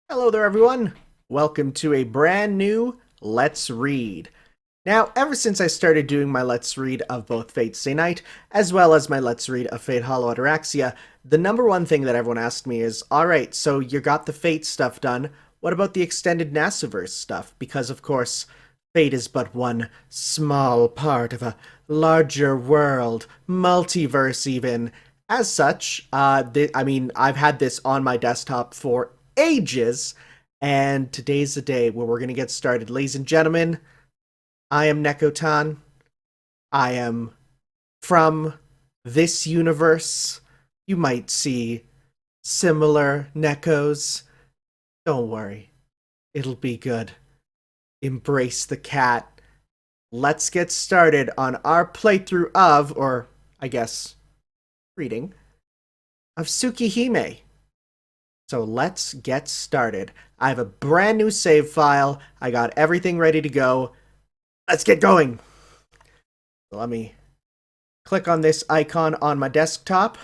Hello there, everyone. Welcome to a brand new Let's Read. Now, ever since I started doing my Let's Read of both Fate Stay Night, as well as my Let's Read of Fate Hollow Ataraxia, the number one thing that everyone asked me is, alright, so you got the Fate stuff done, what about the extended Nasiverse stuff? Because, of course, Fate is but one small part of a larger world, multiverse even. As such, I've had this on my desktop for ages, and today's the day where we're going to get started. Ladies and gentlemen, I am Nekotan. I am from this universe. You might see similar Nekos. Don't worry, it'll be good. Embrace the cat. Let's get started on our playthrough of, or I guess, reading, of Tsukihime. So let's get started. I have a brand new save file. I got everything ready to go. Let's get going. Let me click on this icon on my desktop.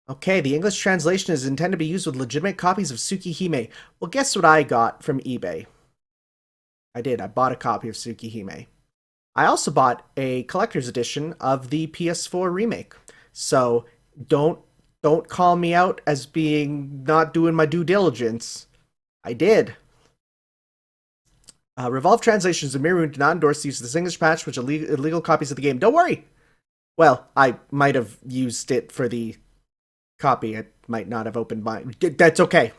Okay, the English translation is intended to be used with legitimate copies of Tsukihime. Well, guess what I got from eBay? I did. I bought a copy of Tsukihime. I also bought a collector's edition of the PS4 remake. So don't call me out as being not doing my due diligence. I did. Revolve Translations of Mirror did not endorse the use of this English patch, which illegal copies of the game. Don't worry. Well, I might have used it for the copy. It might not have opened mine. That's okay.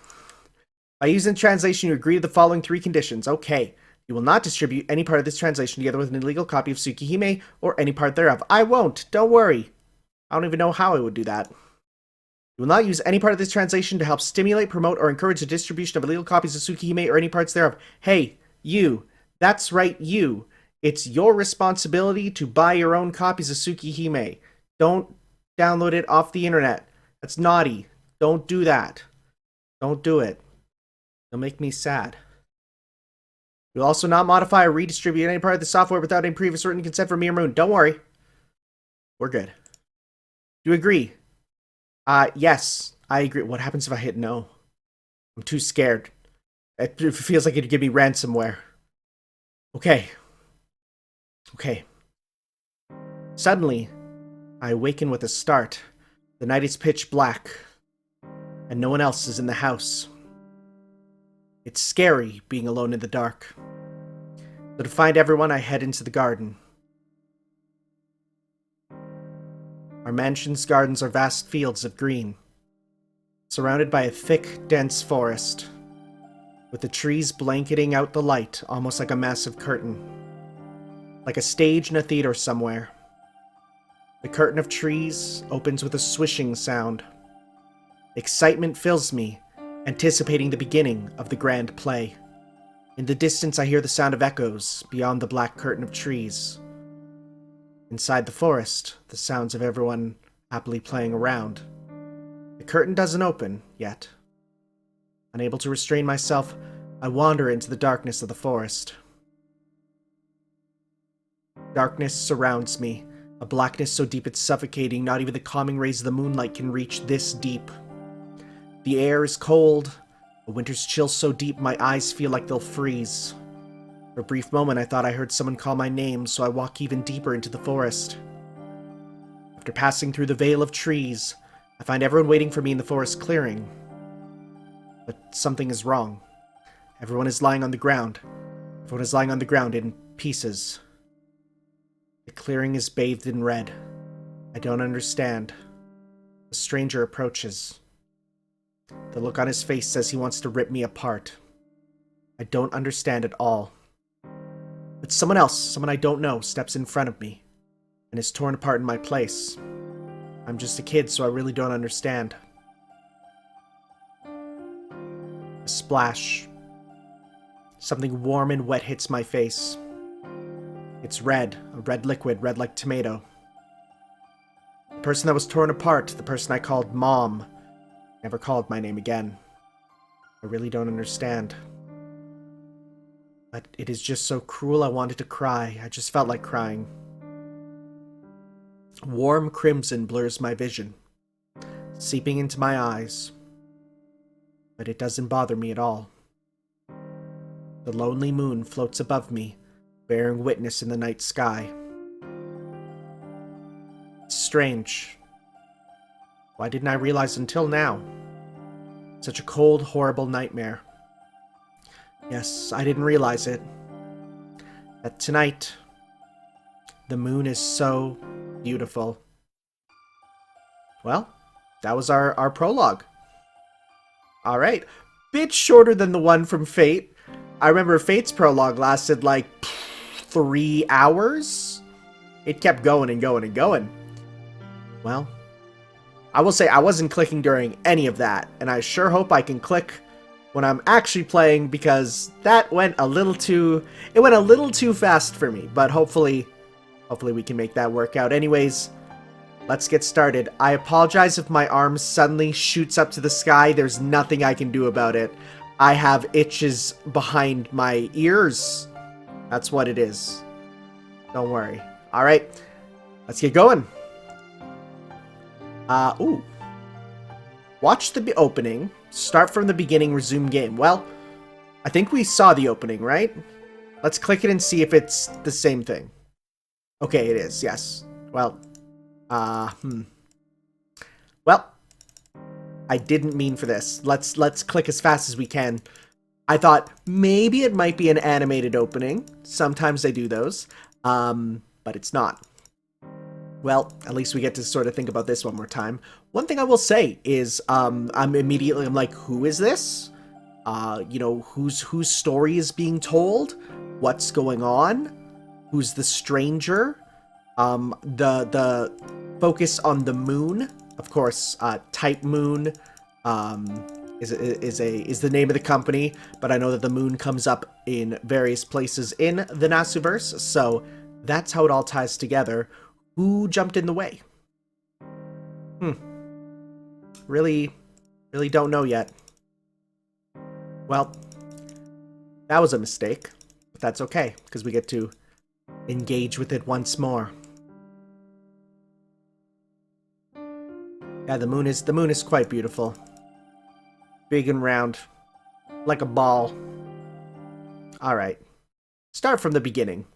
By using translation, you agree to the following three conditions. Okay. You will not distribute any part of this translation together with an illegal copy of Tsukihime or any part thereof. I won't. Don't worry. I don't even know how I would do that. You will not use any part of this translation to help stimulate, promote, or encourage the distribution of illegal copies of Tsukihime or any parts thereof. Hey, you. That's right, you. It's your responsibility to buy your own copies of Tsukihime. Don't download it off the internet. That's naughty. Don't do that. Don't do it. It'll make me sad. You'll also not modify or redistribute any part of the software without any previous written consent from me or Moon. Don't worry. We're good. Do you agree? Yes, I agree. What happens if I hit no? I'm too scared. It feels like it'd give me ransomware. Okay. Suddenly, I awaken with a start. The night is pitch black, and no one else is in the house. It's scary being alone in the dark. So to find everyone, I head into the garden. Our mansion's gardens are vast fields of green, surrounded by a thick, dense forest, with the trees blanketing out the light almost like a massive curtain, like a stage in a theater somewhere. The curtain of trees opens with a swishing sound. Excitement fills me, anticipating the beginning of the grand play. In the distance, I hear the sound of echoes beyond the black curtain of trees. Inside the forest, the sounds of everyone happily playing around. The curtain doesn't open yet. Unable to restrain myself, I wander into the darkness of the forest. Darkness surrounds me, a blackness so deep it's suffocating, not even the calming rays of the moonlight can reach this deep. The air is cold, a winter's chill so deep my eyes feel like they'll freeze. For a brief moment I thought I heard someone call my name, so I walk even deeper into the forest. After passing through the veil of trees, I find everyone waiting for me in the forest clearing. But something is wrong. Everyone is lying on the ground. Everyone is lying on the ground in pieces. The clearing is bathed in red. I don't understand. The stranger approaches. The look on his face says he wants to rip me apart. I don't understand at all. But someone else, someone I don't know, steps in front of me and is torn apart in my place. I'm just a kid, so I really don't understand. A splash. Something warm and wet hits my face. It's red, a red liquid, red like tomato. The person that was torn apart, the person I called Mom, never called my name again. I really don't understand. But it is just so cruel I wanted to cry. I just felt like crying. Warm crimson blurs my vision, seeping into my eyes. but it doesn't bother me at all. The lonely moon floats above me, bearing witness in the night sky. It's strange. Why didn't I realize until now? Such a cold, horrible nightmare. Yes, I didn't realize it. That tonight, the moon is so beautiful. Well, that was our prologue. Alright. Bit shorter than the one from Fate. I remember Fate's prologue lasted like 3 hours. It kept going and going and going. Well, I will say I wasn't clicking during any of that, and I sure hope I can click when I'm actually playing, because that went a little too fast for me, but hopefully we can make that work out. Anyways, let's get started. I apologize if my arm suddenly shoots up to the sky. There's nothing I can do about it. I have itches behind my ears. That's what it is. Don't worry. Alright, let's get going. Ooh. Watch the opening. Start from the beginning, resume game. Well, I think we saw the opening, right? Let's click it and see if it's the same thing. Okay, it is, yes. Well, Well, I didn't mean for this. Let's click as fast as we can. I thought maybe it might be an animated opening. Sometimes they do those. But it's not. Well, at least we get to sort of think about this one more time. One thing I will say is, I'm like, who is this? You know, whose story is being told? What's going on? Who's the stranger? The focus on the moon, of course. Type Moon is the name of the company, but I know that the moon comes up in various places in the Nasuverse, so that's how it all ties together. Who jumped in the way? Really don't know yet. Well, that was a mistake, but that's okay, because we get to engage with it once more. Yeah, the moon is quite beautiful. Big and round, like a ball. Alright, start from the beginning.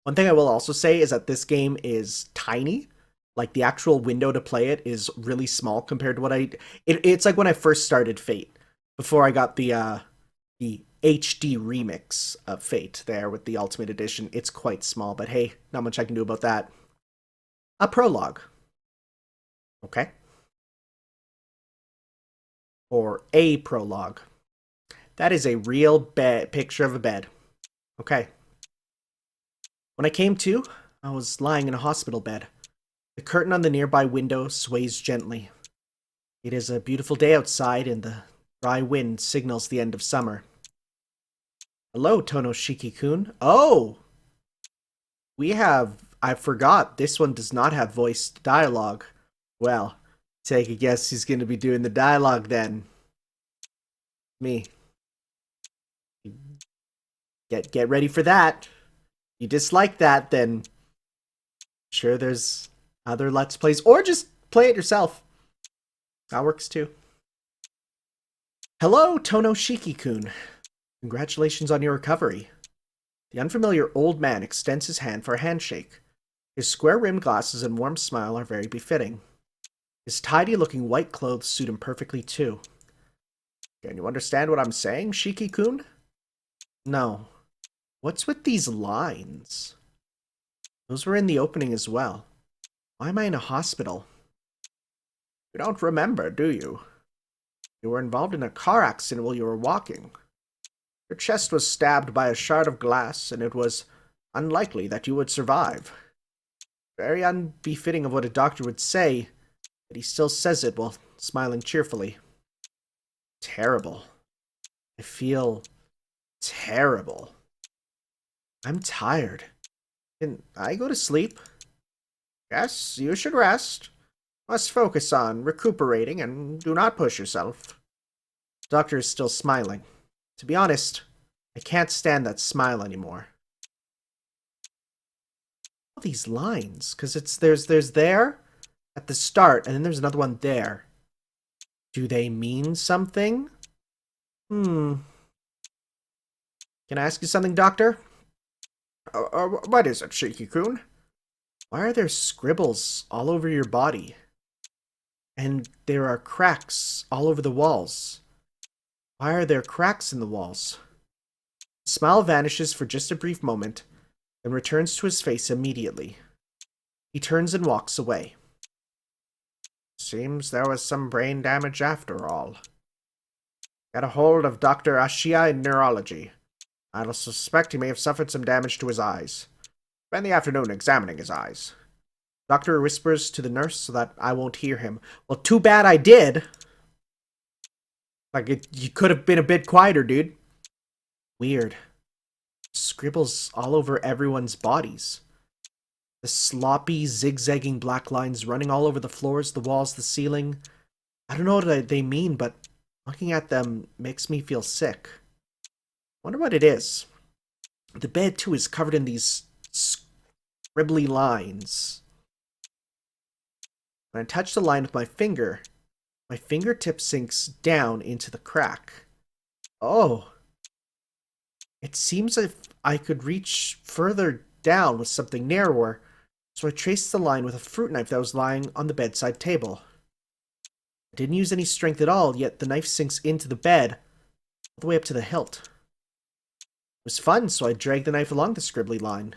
One thing I will also say is that this game is tiny. Like, the actual window to play it is really small compared to what it's like when I first started Fate, before I got the HD remix of Fate there with the Ultimate Edition. It's quite small, but hey, not much I can do about that. A prologue. Okay. Or a prologue. That is a real picture of a bed. Okay. When I came to, I was lying in a hospital bed. The curtain on the nearby window sways gently. It is a beautiful day outside, and the dry wind signals the end of summer. Hello, Tono Shiki-kun. Oh! I forgot, this one does not have voiced dialogue. Well, take a guess who's going to be doing the dialogue then. Me. Get ready for that. You dislike that, then sure there's other Let's Plays, or just play it yourself. That works too. Hello, Tono Shiki-kun. Congratulations on your recovery. The unfamiliar old man extends his hand for a handshake. His square-rimmed glasses and warm smile are very befitting. His tidy-looking white clothes suit him perfectly too. Can you understand what I'm saying, Shiki-kun? No. What's with these lines? Those were in the opening as well. Why am I in a hospital? You don't remember, do you? You were involved in a car accident while you were walking. Your chest was stabbed by a shard of glass, and it was unlikely that you would survive. Very unbefitting of what a doctor would say, but he still says it while smiling cheerfully. Terrible. I feel terrible. I'm tired. Can I go to sleep? Yes, you should rest. Must focus on recuperating and do not push yourself. The doctor is still smiling. To be honest, I can't stand that smile anymore. All these lines, because there's there at the start, and then there's another one there. Do they mean something? Can I ask you something, Doctor? What is it, Shiki-kun? Why are there scribbles all over your body? And there are cracks all over the walls. Why are there cracks in the walls? The smile vanishes for just a brief moment, then returns to his face immediately. He turns and walks away. Seems there was some brain damage after all. Got a hold of Dr. Akiha in neurology. I suspect he may have suffered some damage to his eyes. Spend the afternoon examining his eyes. Doctor whispers to the nurse so that I won't hear him. Well, too bad I did. You could have been a bit quieter, dude. Weird. Scribbles all over everyone's bodies. The sloppy, zigzagging black lines running all over the floors, the walls, the ceiling. I don't know what they mean, but looking at them makes me feel sick. Wonder what it is. The bed, too, is covered in these scribbly lines. When I touch the line with my finger, my fingertip sinks down into the crack. Oh. It seems as if I could reach further down with something narrower, so I traced the line with a fruit knife that was lying on the bedside table. I didn't use any strength at all, yet the knife sinks into the bed, all the way up to the hilt. It was fun, so I dragged the knife along the scribbly line.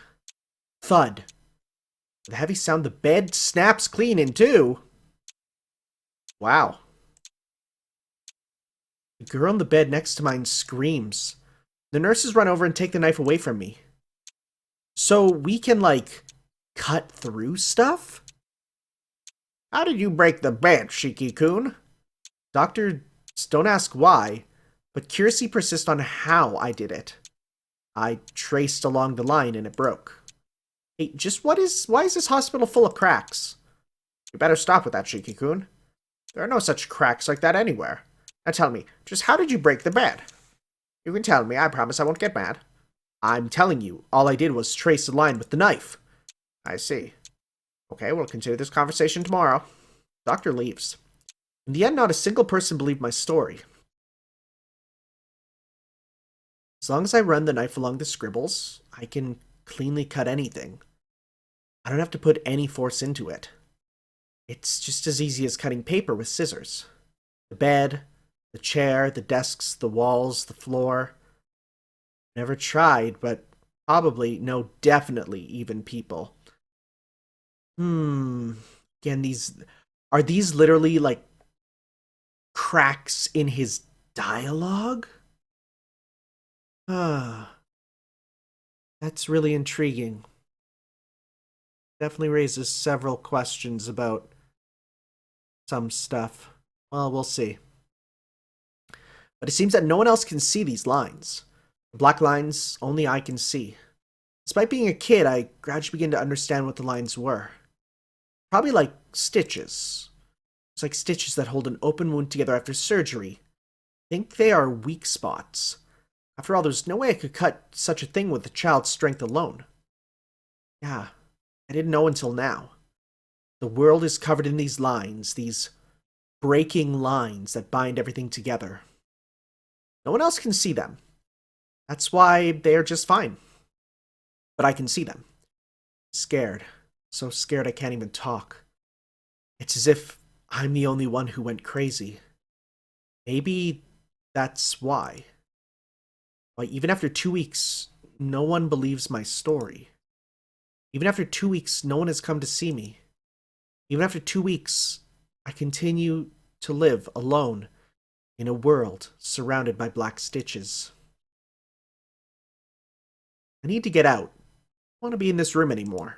Thud. With a heavy sound, the bed snaps clean in two. Wow. The girl in the bed next to mine screams. The nurses run over and take the knife away from me. So we can, cut through stuff? How did you break the bed, Shiki-kun? Doctors don't ask why, but curiosity persists on how I did it. I traced along the line and it broke. Hey, why is this hospital full of cracks? You better stop with that, Shiki-kun. There are no such cracks like that anywhere. Now tell me, just how did you break the bed? You can tell me, I promise I won't get mad. I'm telling you, all I did was trace the line with the knife. I see. Okay, we'll continue this conversation tomorrow. Doctor leaves. In the end, not a single person believed my story. As long as I run the knife along the scribbles, I can cleanly cut anything. I don't have to put any force into it. It's just as easy as cutting paper with scissors. The bed, the chair, the desks, the walls, the floor. Never tried, but probably, no, definitely even people. Again, are these literally cracks in his dialogue? That's really intriguing. Definitely raises several questions about some stuff. Well, we'll see. But it seems that no one else can see these lines. The black lines, only I can see. Despite being a kid, I gradually began to understand what the lines were. Probably like stitches. It's like stitches that hold an open wound together after surgery. I think they are weak spots. After all, there's no way I could cut such a thing with a child's strength alone. Yeah, I didn't know until now. The world is covered in these lines, these breaking lines that bind everything together. No one else can see them. That's why they're just fine. But I can see them. Scared. So scared I can't even talk. It's as if I'm the only one who went crazy. Maybe that's why. Why, even after 2 weeks, no one believes my story. Even after 2 weeks, no one has come to see me. Even after 2 weeks, I continue to live alone in a world surrounded by black stitches. I need to get out. I don't want to be in this room anymore.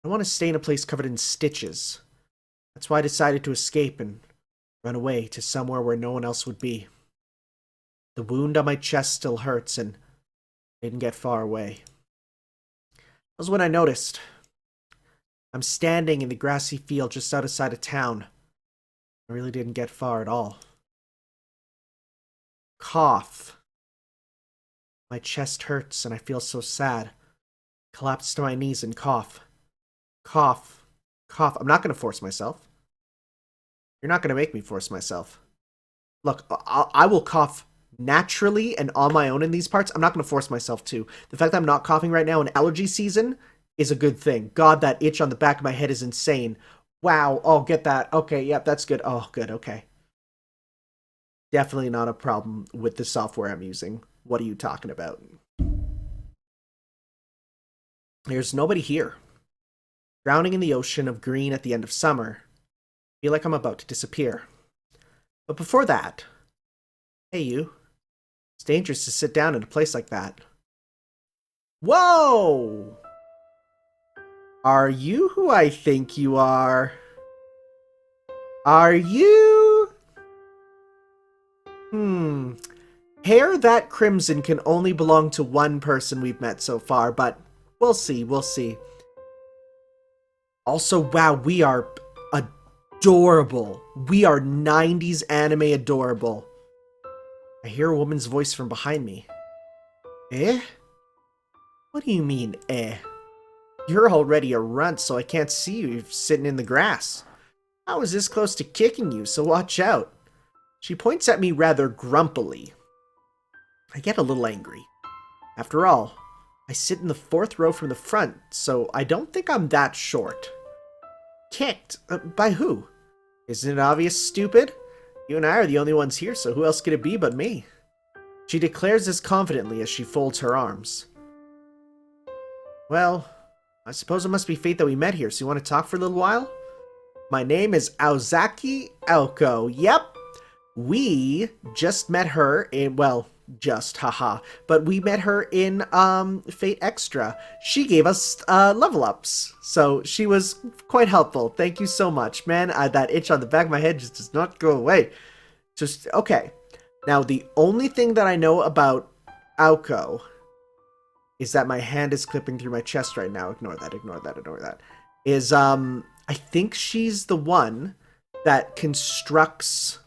I want to stay in a place covered in stitches. That's why I decided to escape and run away to somewhere where no one else would be. The wound on my chest still hurts and I didn't get far away. That was when I noticed. I'm standing in the grassy field just outside of town. I really didn't get far at all. Cough. My chest hurts and I feel so sad. Collapse to my knees and cough. Cough. Cough. I'm not going to force myself. You're not going to make me force myself. Look, I will cough naturally and on my own in these parts. I'm not going to force myself to. The fact that I'm not coughing right now in allergy season is a good thing. God, that itch on the back of my head is insane. Wow. Oh, get that. Okay, yep, that's good. Oh, good, okay. Definitely not a problem with the software I'm using. What are you talking about? There's nobody here. Drowning in the ocean of green at the end of summer. Feel like I'm about to disappear. But before that... Hey, you. It's dangerous to sit down in a place like that. Whoa! Are you who I think you are? Are you? Hair that crimson can only belong to one person we've met so far, but we'll see, we'll see. Also, wow, we are adorable. We are 90s anime adorable. I hear a woman's voice from behind me. Eh? What do you mean, eh? You're already a runt, so I can't see you sitting in the grass. I was this close to kicking you, so watch out. She points at me rather grumpily. I get a little angry. After all, I sit in the 4th row from the front, so I don't think I'm that short. Kicked? By who? Isn't it obvious, stupid? You and I are the only ones here, so who else could it be but me? She declares this confidently as she folds her arms. Well, I suppose it must be fate that we met here, so you want to talk for a little while? My name is Aozaki Elko. Yep. We just met her in, well, just, haha. But we met her in, Fate Extra. She gave us, level ups. So she was quite helpful. Thank you so much, man. That itch on the back of my head just does not go away. Just, okay. Now, the only thing that I know about Aoko is that my hand is clipping through my chest right now. Ignore that, ignore that, ignore that. Is, I think she's the one that constructs,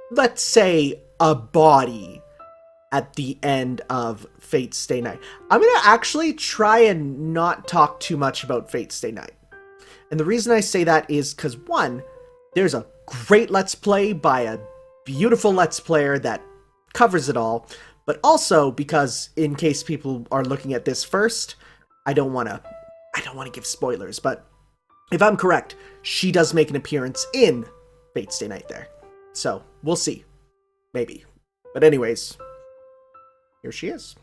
let's say, a body at the end of Fate Stay Night. I'm going to actually try and not talk too much about Fate Stay Night. And the reason I say that is because, one, there's a great Let's Play by a beautiful Let's Player that covers it all. But also because, in case people are looking at this first, I don't want to give spoilers, but if I'm correct, she does make an appearance in Fate Stay Night there. So, we'll see. Maybe. But anyways, here she is.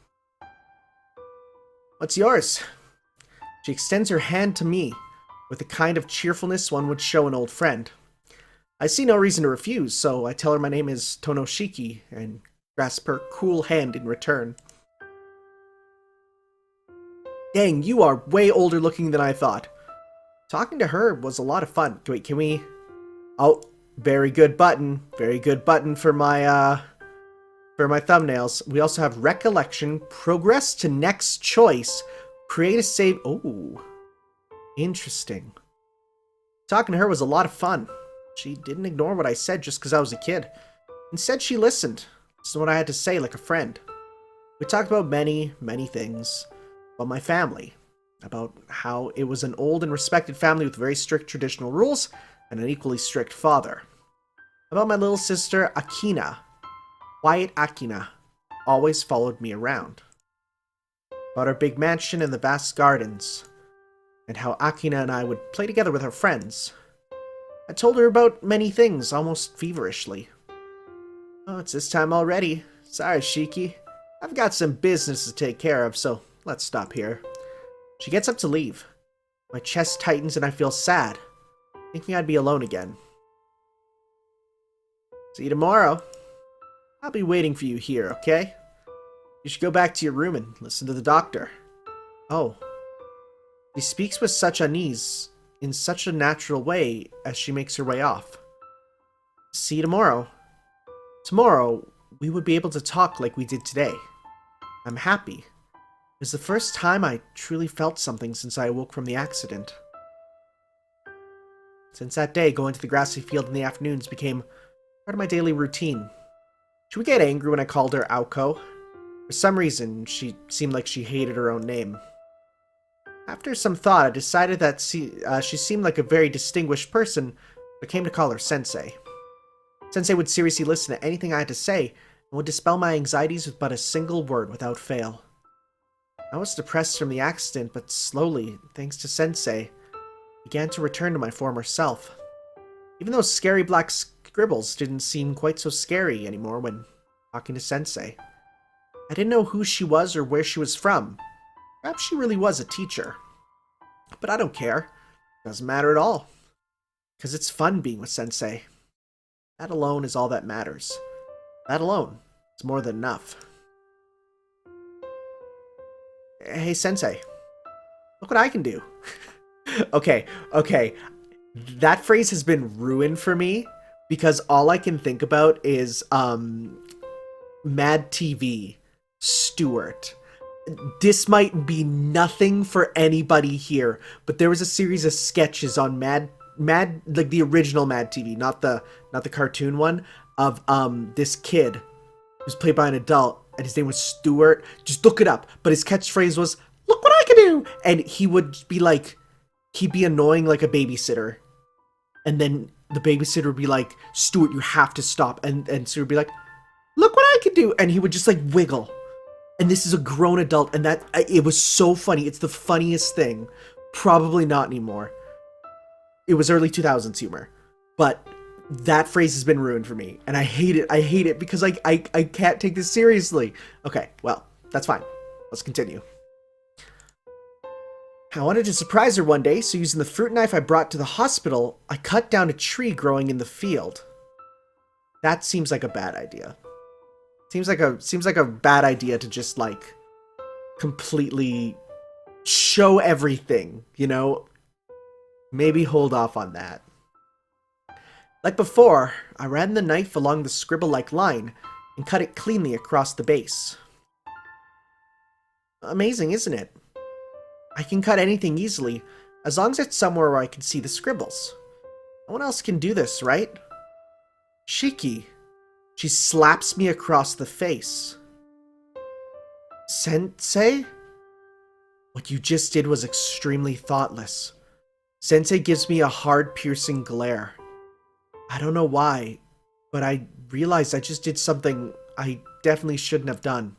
What's yours? She extends her hand to me with the kind of cheerfulness one would show an old friend. I see no reason to refuse, so I tell her my name is Tono and grasp her cool hand in return. Dang, you are way older looking than I thought. Talking to her was a lot of fun. Wait, can we... Oh, very good button. Very good button for my thumbnails. We also have recollection, progress to next choice, create a save... Oh, interesting. Talking to her was a lot of fun. She didn't ignore what I said just because I was a kid. Instead, she listened. Listened to what I had to say like a friend. We talked about many, many things. About my family. About how it was an old and respected family with very strict traditional rules and an equally strict father. About my little sister, Akiha. Quiet Akiha always followed me around. About our big mansion and the vast gardens. And how Akiha and I would play together with our friends. I told her about many things, almost feverishly. Oh, it's this time already. Sorry, Shiki. I've got some business to take care of, so let's stop here. She gets up to leave. My chest tightens and I feel sad, thinking I'd be alone again. See you tomorrow. I'll be waiting for you here, okay? You should go back to your room and listen to the doctor. Oh. She speaks with such unease, in such a natural way as she makes her way off. See you tomorrow. Tomorrow, we would be able to talk like we did today. I'm happy. It was the first time I truly felt something since I awoke from the accident. Since that day, going to the grassy field in the afternoons became part of my daily routine. She would get angry when I called her Aoko. For some reason, she seemed like she hated her own name. After some thought, I decided that she seemed like a very distinguished person, but came to call her Sensei. Sensei would seriously listen to anything I had to say and would dispel my anxieties with but a single word without fail. I was depressed from the accident, but slowly, thanks to Sensei, began to return to my former self. Even those scary black scribbles didn't seem quite so scary anymore when talking to Sensei. I didn't know who she was or where she was from. Perhaps she really was a teacher. But I don't care. It doesn't matter at all. Because it's fun being with Sensei. That alone is all that matters. That alone is more than enough. Hey, Sensei. Look what I can do. Okay. That phrase has been ruined for me because all I can think about is Mad TV, Stewart. This might be nothing for anybody here, but there was a series of sketches on Mad like the original Mad TV, not the cartoon one, of this kid who's played by an adult, and his name was Stewart. Just look it up. But his catchphrase was, "Look what I can do!" And he would be like, he'd be annoying like a babysitter. And then the babysitter would be like, "Stewart, you have to stop." And Stewart would be like, "Look what I can do!" And he would just like wiggle. And this is a grown adult, and that it was so funny. It's the funniest thing. Probably not anymore. It was early 2000s humor. But that phrase has been ruined for me, and I hate it. I hate it because I can't take this seriously. Okay, well, that's fine. Let's continue. I wanted to surprise her one day, so using the fruit knife I brought to the hospital, I cut down a tree growing in the field. That seems like a bad idea. Seems like a bad idea to just like completely show everything, you know? Maybe hold off on that. Like before, I ran the knife along the scribble-like line and cut it cleanly across the base. Amazing, isn't it? I can cut anything easily, as long as it's somewhere where I can see the scribbles. No one else can do this, right? Shiki. She slaps me across the face. Sensei? What you just did was extremely thoughtless. Sensei gives me a hard, piercing glare. I don't know why, but I realized I just did something I definitely shouldn't have done.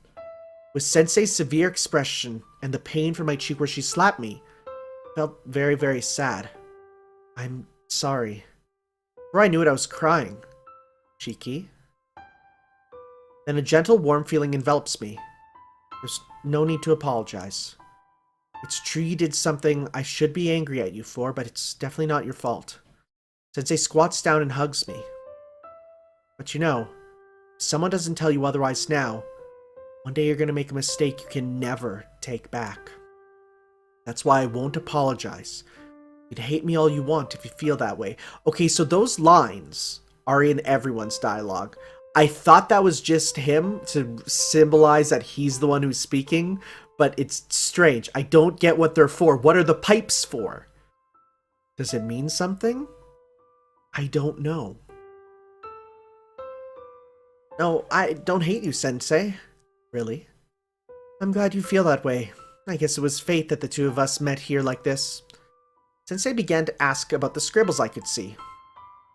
With Sensei's severe expression and the pain from my cheek where she slapped me, I felt very, very sad. I'm sorry. Before I knew it, I was crying. Shiki. Then a gentle, warm feeling envelops me. There's no need to apologize. It's true you did something I should be angry at you for, but it's definitely not your fault. Sensei squats down and hugs me. But you know, if someone doesn't tell you otherwise now, one day you're going to make a mistake you can never take back. That's why I won't apologize. You'd hate me all you want if you feel that way. Okay, so those lines are in everyone's dialogue. I thought that was just him to symbolize that he's the one who's speaking, but it's strange. I don't get what they're for. What are the pipes for? Does it mean something? I don't know. No, I don't hate you, Sensei. Really? I'm glad you feel that way. I guess it was fate that the two of us met here like this. Sensei began to ask about the scribbles I could see.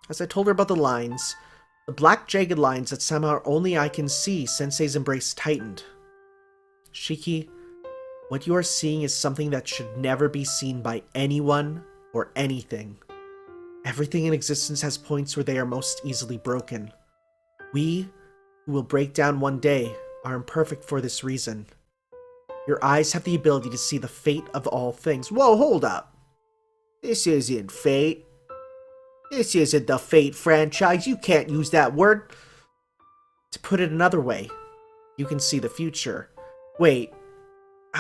As I told her about the lines, the black jagged lines that somehow only I can see, Sensei's embrace tightened. Shiki, what you are seeing is something that should never be seen by anyone or anything. Everything in existence has points where they are most easily broken. We, who will break down one day, are imperfect for this reason. Your eyes have the ability to see the fate of all things. Whoa, hold up. This isn't fate. This isn't the Fate franchise. You can't use that word. To put it another way, you can see the future. Wait.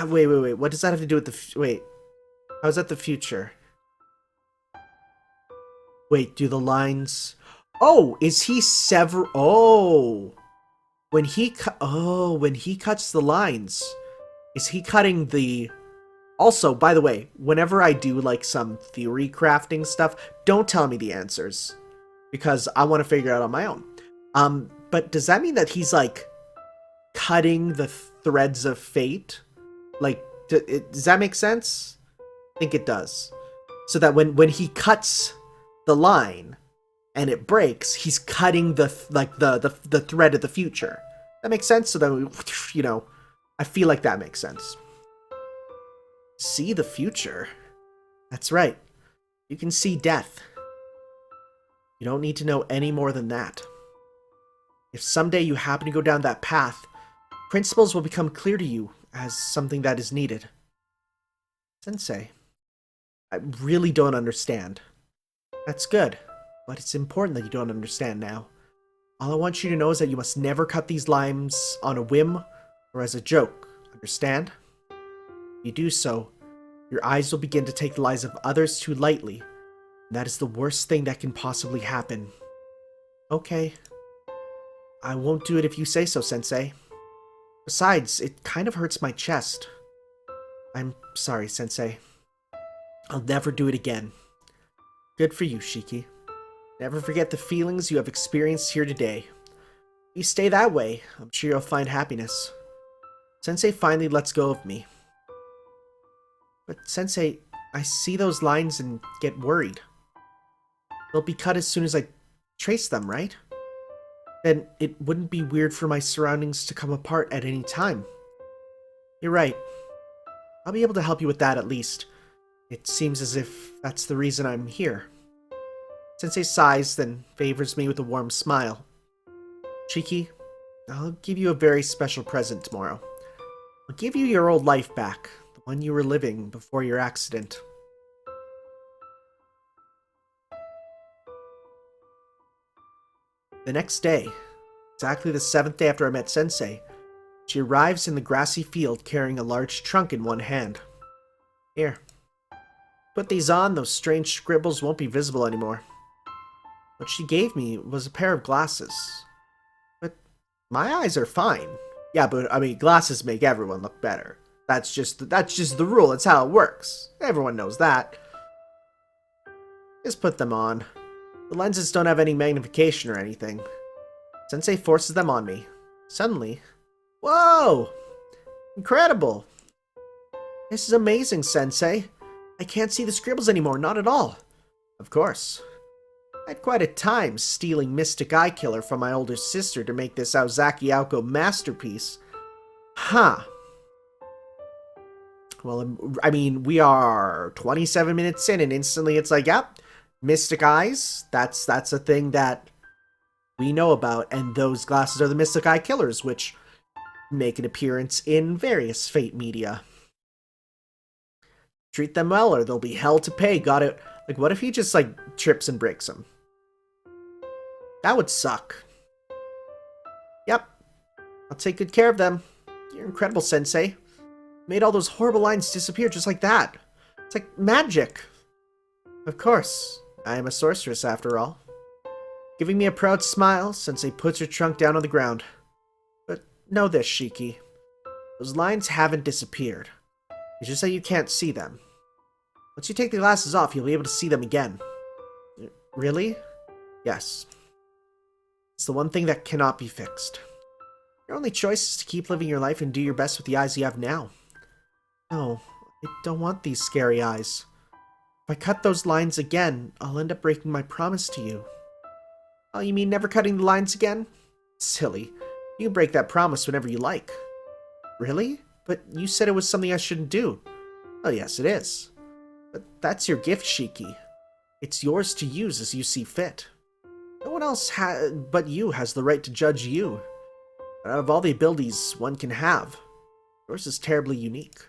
Wait. What does that have to do with the... Wait. How is that the future? Wait, do the lines... Oh, is he sever... Oh. When he cuts the lines, is he cutting the... Also, by the way, whenever I do like some theory crafting stuff, don't tell me the answers, because I want to figure it out on my own. But does that mean that he's like cutting the threads of fate? Like, does that make sense? I think it does. So that when he cuts the line, and it breaks, he's cutting the thread of the future. That makes sense? So then, you know, I feel like that makes sense. See the future? That's right. You can see death. You don't need to know any more than that. If someday you happen to go down that path, principles will become clear to you as something that is needed. Sensei, I really don't understand. That's good, but it's important that you don't understand now. All I want you to know is that you must never cut these lines on a whim or as a joke, understand? If you do so, your eyes will begin to take the lives of others too lightly, and that is the worst thing that can possibly happen. Okay. I won't do it if you say so, Sensei. Besides, it kind of hurts my chest. I'm sorry, Sensei. I'll never do it again. Good for you, Shiki. Never forget the feelings you have experienced here today. If you stay that way, I'm sure you'll find happiness. Sensei finally lets go of me. But Sensei, I see those lines and get worried. They'll be cut as soon as I trace them, right? Then it wouldn't be weird for my surroundings to come apart at any time. You're right. I'll be able to help you with that at least. It seems as if that's the reason I'm here. Sensei sighs, then favors me with a warm smile. Shiki, I'll give you a very special present tomorrow. I'll give you your old life back, the one you were living before your accident. The next day, exactly the 7th day after I met Sensei, she arrives in the grassy field carrying a large trunk in one hand. Here. Put these on, those strange scribbles won't be visible anymore. What she gave me was a pair of glasses. But my eyes are fine. Yeah, but I mean, glasses make everyone look better. That's just the rule. It's how it works. Everyone knows that. Just put them on. The lenses don't have any magnification or anything. Sensei forces them on me. Suddenly, whoa! Incredible! This is amazing, Sensei. I can't see the scribbles anymore, not at all. Of course. I had quite a time stealing Mystic Eye Killer from my older sister to make this Aozaki Aoko masterpiece. Huh. Well, I mean, we are 27 minutes in and instantly it's like, yep, Mystic Eyes, that's a thing that we know about, and those glasses are the Mystic Eye Killers, which make an appearance in various Fate media. Treat them well or they'll be hell to pay, got it? Like, what if he just, like, trips and breaks them? That would suck. Yep. I'll take good care of them. You're incredible, Sensei. Made all those horrible lines disappear just like that. It's like magic. Of course. I am a sorceress after all. Giving me a proud smile, Sensei puts her trunk down on the ground. But know this, Shiki. Those lines haven't disappeared. It's just that you can't see them. Once you take the glasses off, you'll be able to see them again. Really? Yes. It's the one thing that cannot be fixed. Your only choice is to keep living your life and do your best with the eyes you have now. No, I don't want these scary eyes. If I cut those lines again, I'll end up breaking my promise to you. Oh, you mean never cutting the lines again? Silly. You can break that promise whenever you like. Really? But you said it was something I shouldn't do. Oh yes, it is. But that's your gift, Shiki. It's yours to use as you see fit. No one else but you has the right to judge you. But out of all the abilities one can have, yours is terribly unique.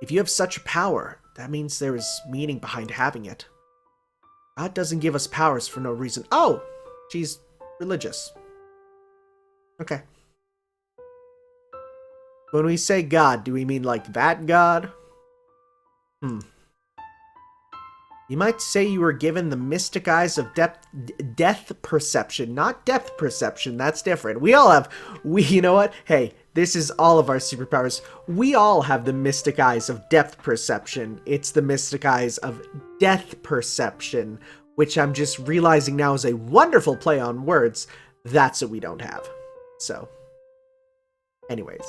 If you have such a power, that means there is meaning behind having it. God doesn't give us powers for no reason. Oh! She's religious. Okay. When we say God, do we mean like that God? You might say you were given the mystic eyes of death perception, not depth perception. That's different. You know what? Hey, this is all of our superpowers. We all have the mystic eyes of depth perception. It's the mystic eyes of death perception, which I'm just realizing now is a wonderful play on words. That's what we don't have. So, anyways.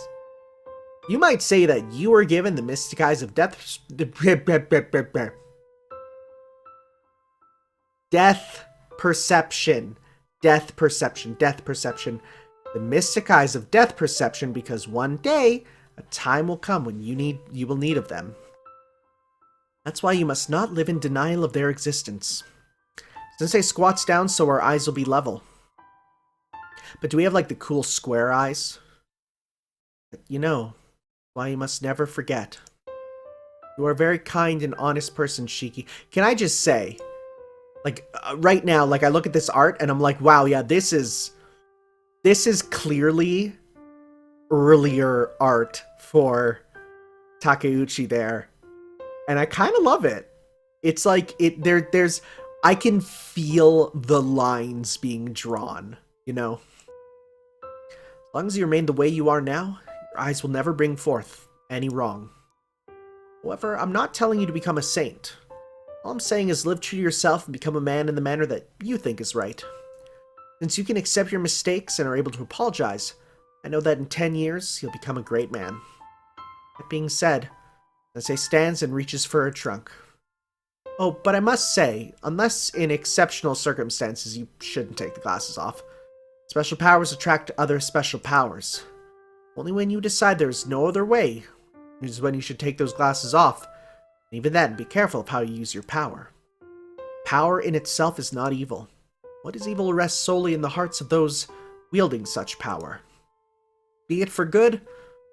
You might say that you were given the mystic eyes of death perception. Death perception. Death perception. The mystic eyes of death perception, because one day a time will come when you will need of them. That's why you must not live in denial of their existence. Sensei squats down so our eyes will be level. But do we have like the cool square eyes? You know, why you must never forget. You are a very kind and honest person, Shiki. Can I just say, like, right now, like, I look at this art and I'm like, wow, yeah, this is clearly earlier art for Takeuchi there. And I kind of love it. It's like, there's, I can feel the lines being drawn, you know? As long as you remain the way you are now, your eyes will never bring forth any wrong. However, I'm not telling you to become a saint. All I'm saying is live true to yourself and become a man in the manner that you think is right. Since you can accept your mistakes and are able to apologize, I know that in 10 years, you'll become a great man. That being said, Sensei stands and reaches for her trunk. Oh, but I must say, unless in exceptional circumstances, you shouldn't take the glasses off. Special powers attract other special powers. Only when you decide there is no other way is when you should take those glasses off. And even then, be careful of how you use your power. Power in itself is not evil. What is evil rests solely in the hearts of those wielding such power. Be it for good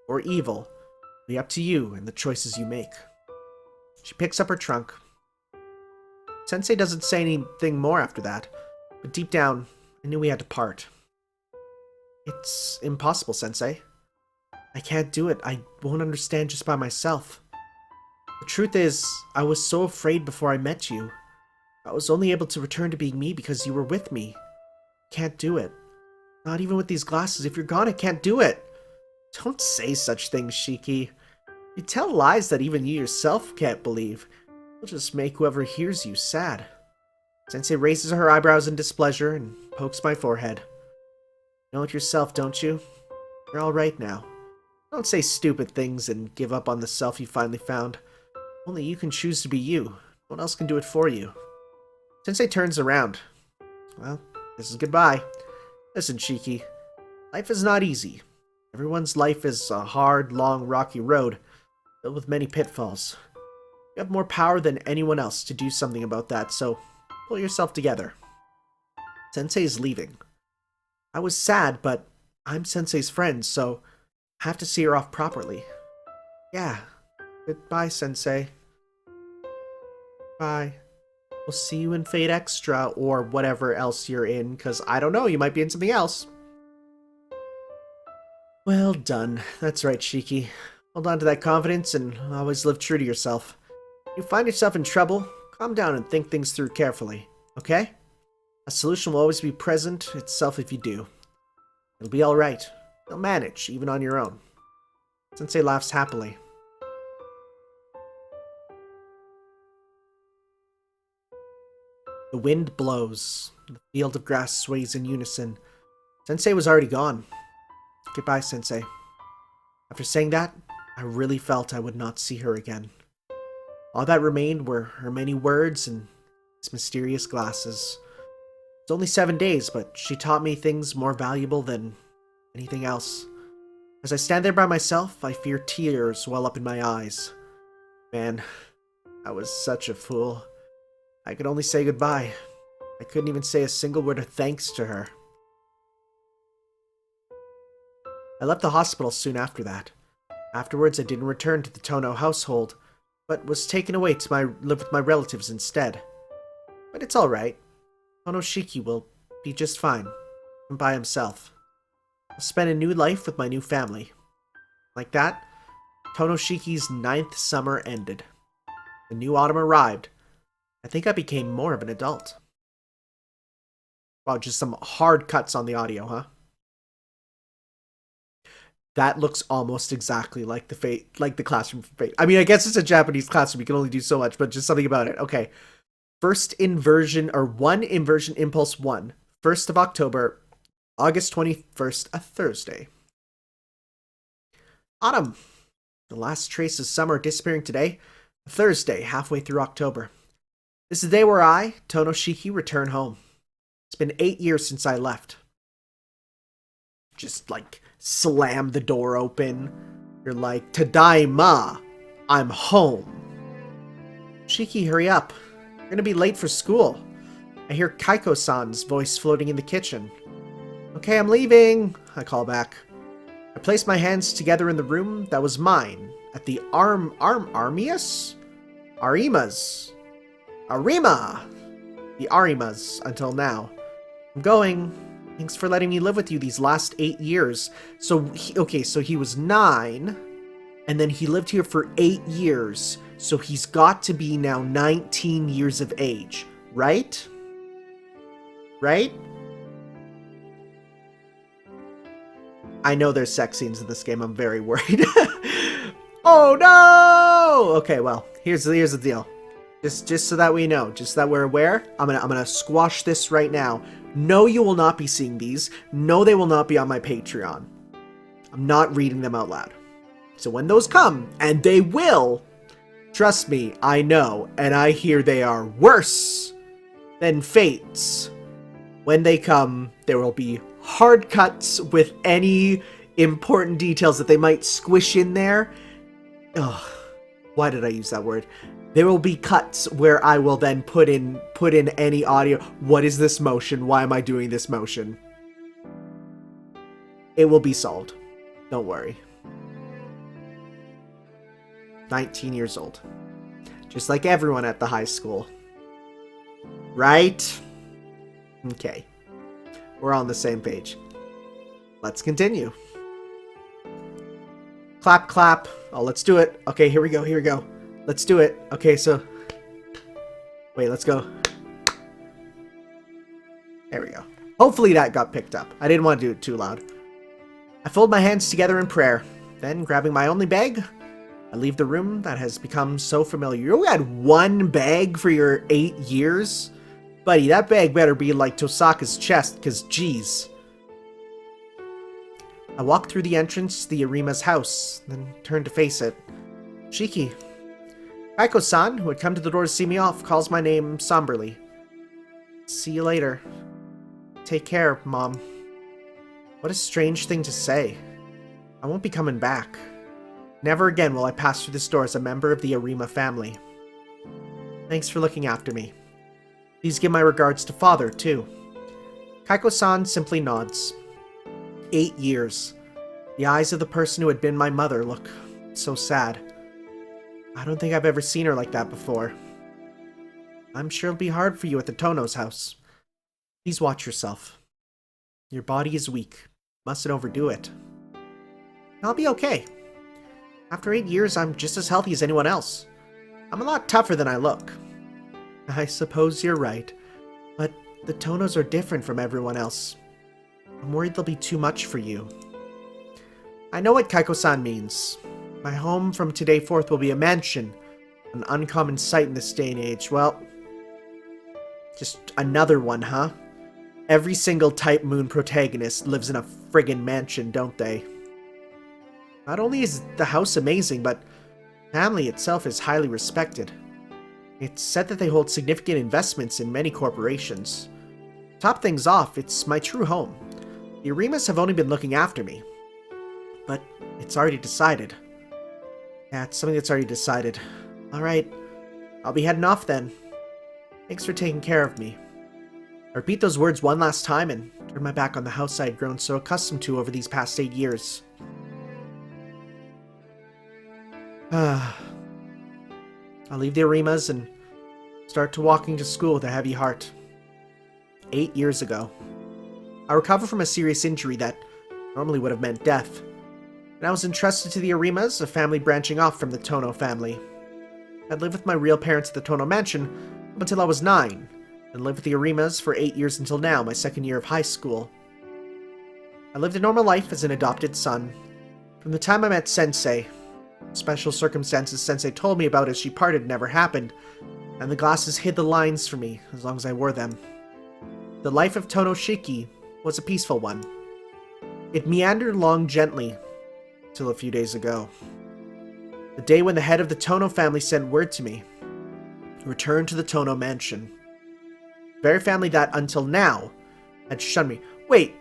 or evil, it'll be up to you and the choices you make. She picks up her trunk. Sensei doesn't say anything more after that, but deep down, I knew we had to part. It's impossible, Sensei. I can't do it. I won't understand just by myself. The truth is, I was so afraid before I met you. I was only able to return to being me because you were with me. Can't do it. Not even with these glasses. If you're gone, I can't do it. Don't say such things, Shiki. You tell lies that even you yourself can't believe. You'll just make whoever hears you sad. Sensei raises her eyebrows in displeasure and pokes my forehead. You know it yourself, don't you? You're all right now. Don't say stupid things and give up on the self you finally found. Only you can choose to be you. No one else can do it for you. Sensei turns around. Well, this is goodbye. Listen, Shiki. Life is not easy. Everyone's life is a hard, long, rocky road, filled with many pitfalls. You have more power than anyone else to do something about that, so pull yourself together. Sensei is leaving. I was sad, but I'm Sensei's friend, so I have to see her off properly. Yeah. Goodbye, Sensei. Bye. We'll see you in Fate Extra or whatever else you're in, because I don't know, you might be in something else. Well done. That's right, Shiki. Hold on to that confidence and always live true to yourself. If you find yourself in trouble, calm down and think things through carefully, okay? A solution will always be present itself if you do. It'll be alright. You'll manage, even on your own. Sensei laughs happily. The wind blows. The field of grass sways in unison. Sensei was already gone. Goodbye, Sensei. After saying that, I really felt I would not see her again. All that remained were her many words and these mysterious glasses. It's only 7 days, but she taught me things more valuable than anything else. As I stand there by myself, I fear tears well up in my eyes. Man, I was such a fool. I could only say goodbye. I couldn't even say a single word of thanks to her. I left the hospital soon after that. Afterwards, I didn't return to the Tono household, but was taken away to live with my relatives instead. But it's alright. Tono Shiki will be just fine, and by himself. I'll spend a new life with my new family. Like that, Tono Shiki's 9th summer ended. The new autumn arrived. I think I became more of an adult. Wow, just some hard cuts on the audio, huh? That looks almost exactly like the classroom from Fate. I mean, I guess it's a Japanese classroom. You can only do so much, but just something about it. Okay. First inversion, or one inversion impulse 1. 1st of October, August 21st, a Thursday. Autumn. The last trace of summer disappearing today. A Thursday, halfway through October. This is the day where I, Tono Shiki, return home. It's been 8 years since I left. Just, like, slam the door open. You're like, Tadaima! I'm home. Shiki, hurry up. You're gonna be late for school. I hear Kaiko-san's voice floating in the kitchen. Okay, I'm leaving, I call back. I place my hands together in the room that was mine at the Arimas? Arima! The Arimas until now. I'm going. Thanks for letting me live with you these last 8 years. So, he was 9, and then he lived here for 8 years. So he's got to be now 19 years of age, right? Right? I know there's sex scenes in this game. I'm very worried. Oh no! Okay, well, here's the deal. Just so that we know, just so that we're aware, I'm gonna squash this right now. No, you will not be seeing these. No, they will not be on my Patreon. I'm not reading them out loud. So when those come, and they will, trust me, I know, and I hear they are worse than Fate's. When they come, there will be hard cuts with any important details that they might squish in there. Ugh, why did I use that word? There will be cuts where I will then put in any audio. What is this motion? Why am I doing this motion? It will be solved. Don't worry. 19 years old. Just like everyone at the high school. Right? Okay. We're on the same page. Let's continue. Clap, clap. Oh, let's do it. Okay, here we go, here we go. Let's do it. Okay, so... Wait, let's go. There we go. Hopefully that got picked up. I didn't want to do it too loud. I fold my hands together in prayer. Then, grabbing my only bag, I leave the room that has become so familiar. You only had one bag for your 8 years? Buddy, that bag better be like Tosaka's chest, because geez. I walk through the entrance to the Arima's house, then turn to face it. Shiki. Kaiko-san, who had come to the door to see me off, calls my name somberly. See you later. Take care, Mom. What a strange thing to say. I won't be coming back. Never again will I pass through this door as a member of the Arima family. Thanks for looking after me. Please give my regards to Father, too. Kaiko-san simply nods. 8 years. The eyes of the person who had been my mother look so sad. I don't think I've ever seen her like that before. I'm sure it'll be hard for you at the Tono's house. Please watch yourself. Your body is weak. Mustn't overdo it. I'll be okay. After 8 years, I'm just as healthy as anyone else. I'm a lot tougher than I look. I suppose you're right, but the Tonos are different from everyone else. I'm worried they'll be too much for you. I know what Kaiko-san means. My home from today forth will be a mansion, an uncommon sight in this day and age. Well, just another one, huh? Every single Type Moon protagonist lives in a friggin' mansion, don't they? Not only is the house amazing, but the family itself is highly respected. It's said that they hold significant investments in many corporations. To top things off, it's my true home. The Arimas have only been looking after me. But it's already decided. Yeah, it's something that's already decided. Alright, I'll be heading off then. Thanks for taking care of me. I repeat those words one last time and turn my back on the house I had grown so accustomed to over these past 8 years. I'll leave the Arimas and start to walking to school with a heavy heart. 8 years ago. I recovered from a serious injury that normally would have meant death, and I was entrusted to the Arimas, a family branching off from the Tono family. I'd lived with my real parents at the Tono mansion up until I was 9, and lived with the Arimas for 8 years until now, my second year of high school. I lived a normal life as an adopted son. From the time I met Sensei, special circumstances Sensei told me about as she parted never happened, and the glasses hid the lines for me as long as I wore them. The life of Tono Shiki was a peaceful one. It meandered along gently, till a few days ago. The day when the head of the Tono family sent word to me. Return to the Tono mansion. The very family that, until now, had shunned me. Wait.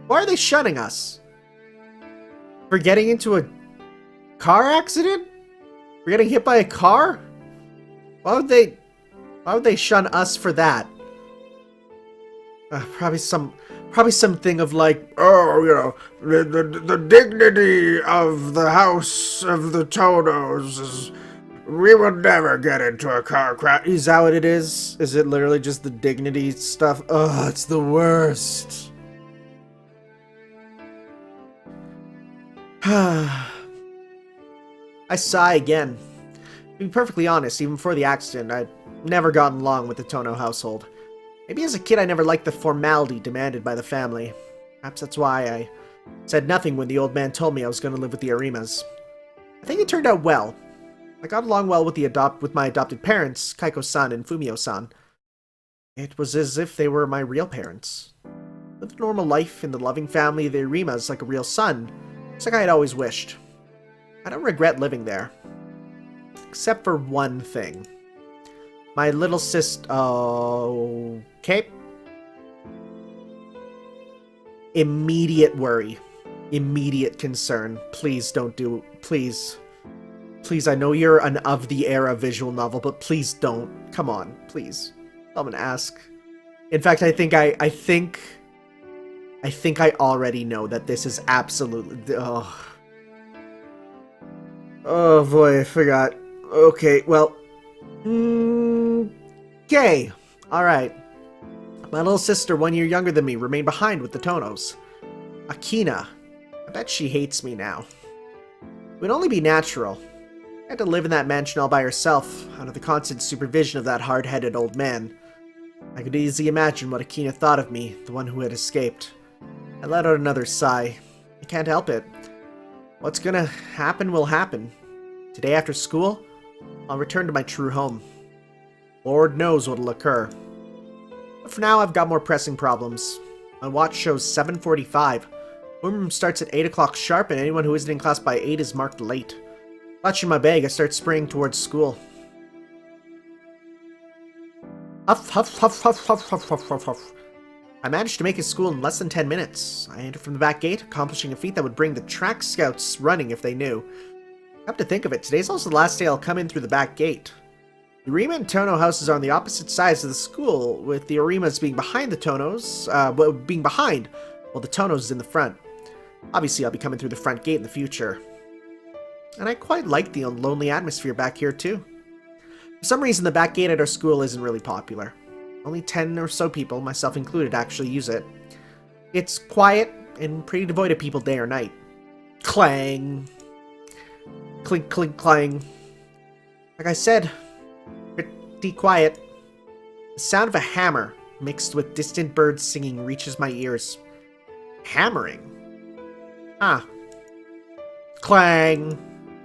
Why are they shunning us? For getting into a car accident? For getting hit by a car? Why would they shun us for that? Probably something of like, oh, you know, the dignity of the house of the Tonos is, we will never get into a car crash. Is that what it is? Is it literally just the dignity stuff? Oh, it's the worst. I sigh again. To be perfectly honest, even before the accident, I'd never gotten along with the Tono household. Maybe as a kid I never liked the formality demanded by the family. Perhaps that's why I said nothing when the old man told me I was going to live with the Arimas. I think it turned out well. I got along well with my adopted parents, Kaiko-san and Fumio-san. It was as if they were my real parents. Lived a normal life in the loving family of the Arimas like a real son, just like I had always wished. I don't regret living there. Except for one thing. My little sister... Okay. Immediate worry. Immediate concern. Please don't do... Please. Please, I know you're an of-the-era visual novel, but please don't. Come on, please. I'm gonna ask. In fact, I think I already know that this is absolutely... Oh boy, I forgot. Okay, well... Okay. Alright. My little sister, 1 year younger than me, remained behind with the Tonos. Akiha. I bet she hates me now. It would only be natural. I had to live in that mansion all by herself, under the constant supervision of that hard-headed old man. I could easily imagine what Akiha thought of me, the one who had escaped. I let out another sigh. I can't help it. What's gonna happen will happen. Today after school, I'll return to my true home. Lord knows what'll occur. But for now, I've got more pressing problems. My watch shows 7:45. Homeroom starts at 8 o'clock sharp, and anyone who isn't in class by 8 is marked late. Clutching my bag, I start sprinting towards school. Huff, huff, huff, huff, huff, huff, huff, huff, huff. I managed to make it to school in less than 10 minutes. I entered from the back gate, accomplishing a feat that would bring the track scouts running if they knew. Come to think of it, today's also the last day I'll come in through the back gate. The Arima and Tono houses are on the opposite sides of the school, with the Arimas being behind the Tonos, being behind, while the Tonos is in the front. Obviously, I'll be coming through the front gate in the future. And I quite like the lonely atmosphere back here, too. For some reason, the back gate at our school isn't really popular. Only 10 or so people, myself included, actually use it. It's quiet and pretty devoid of people day or night. Clang! Clink, clink, clang. Like I said, pretty quiet. The sound of a hammer mixed with distant birds singing reaches my ears. Hammering? Ah. Clang,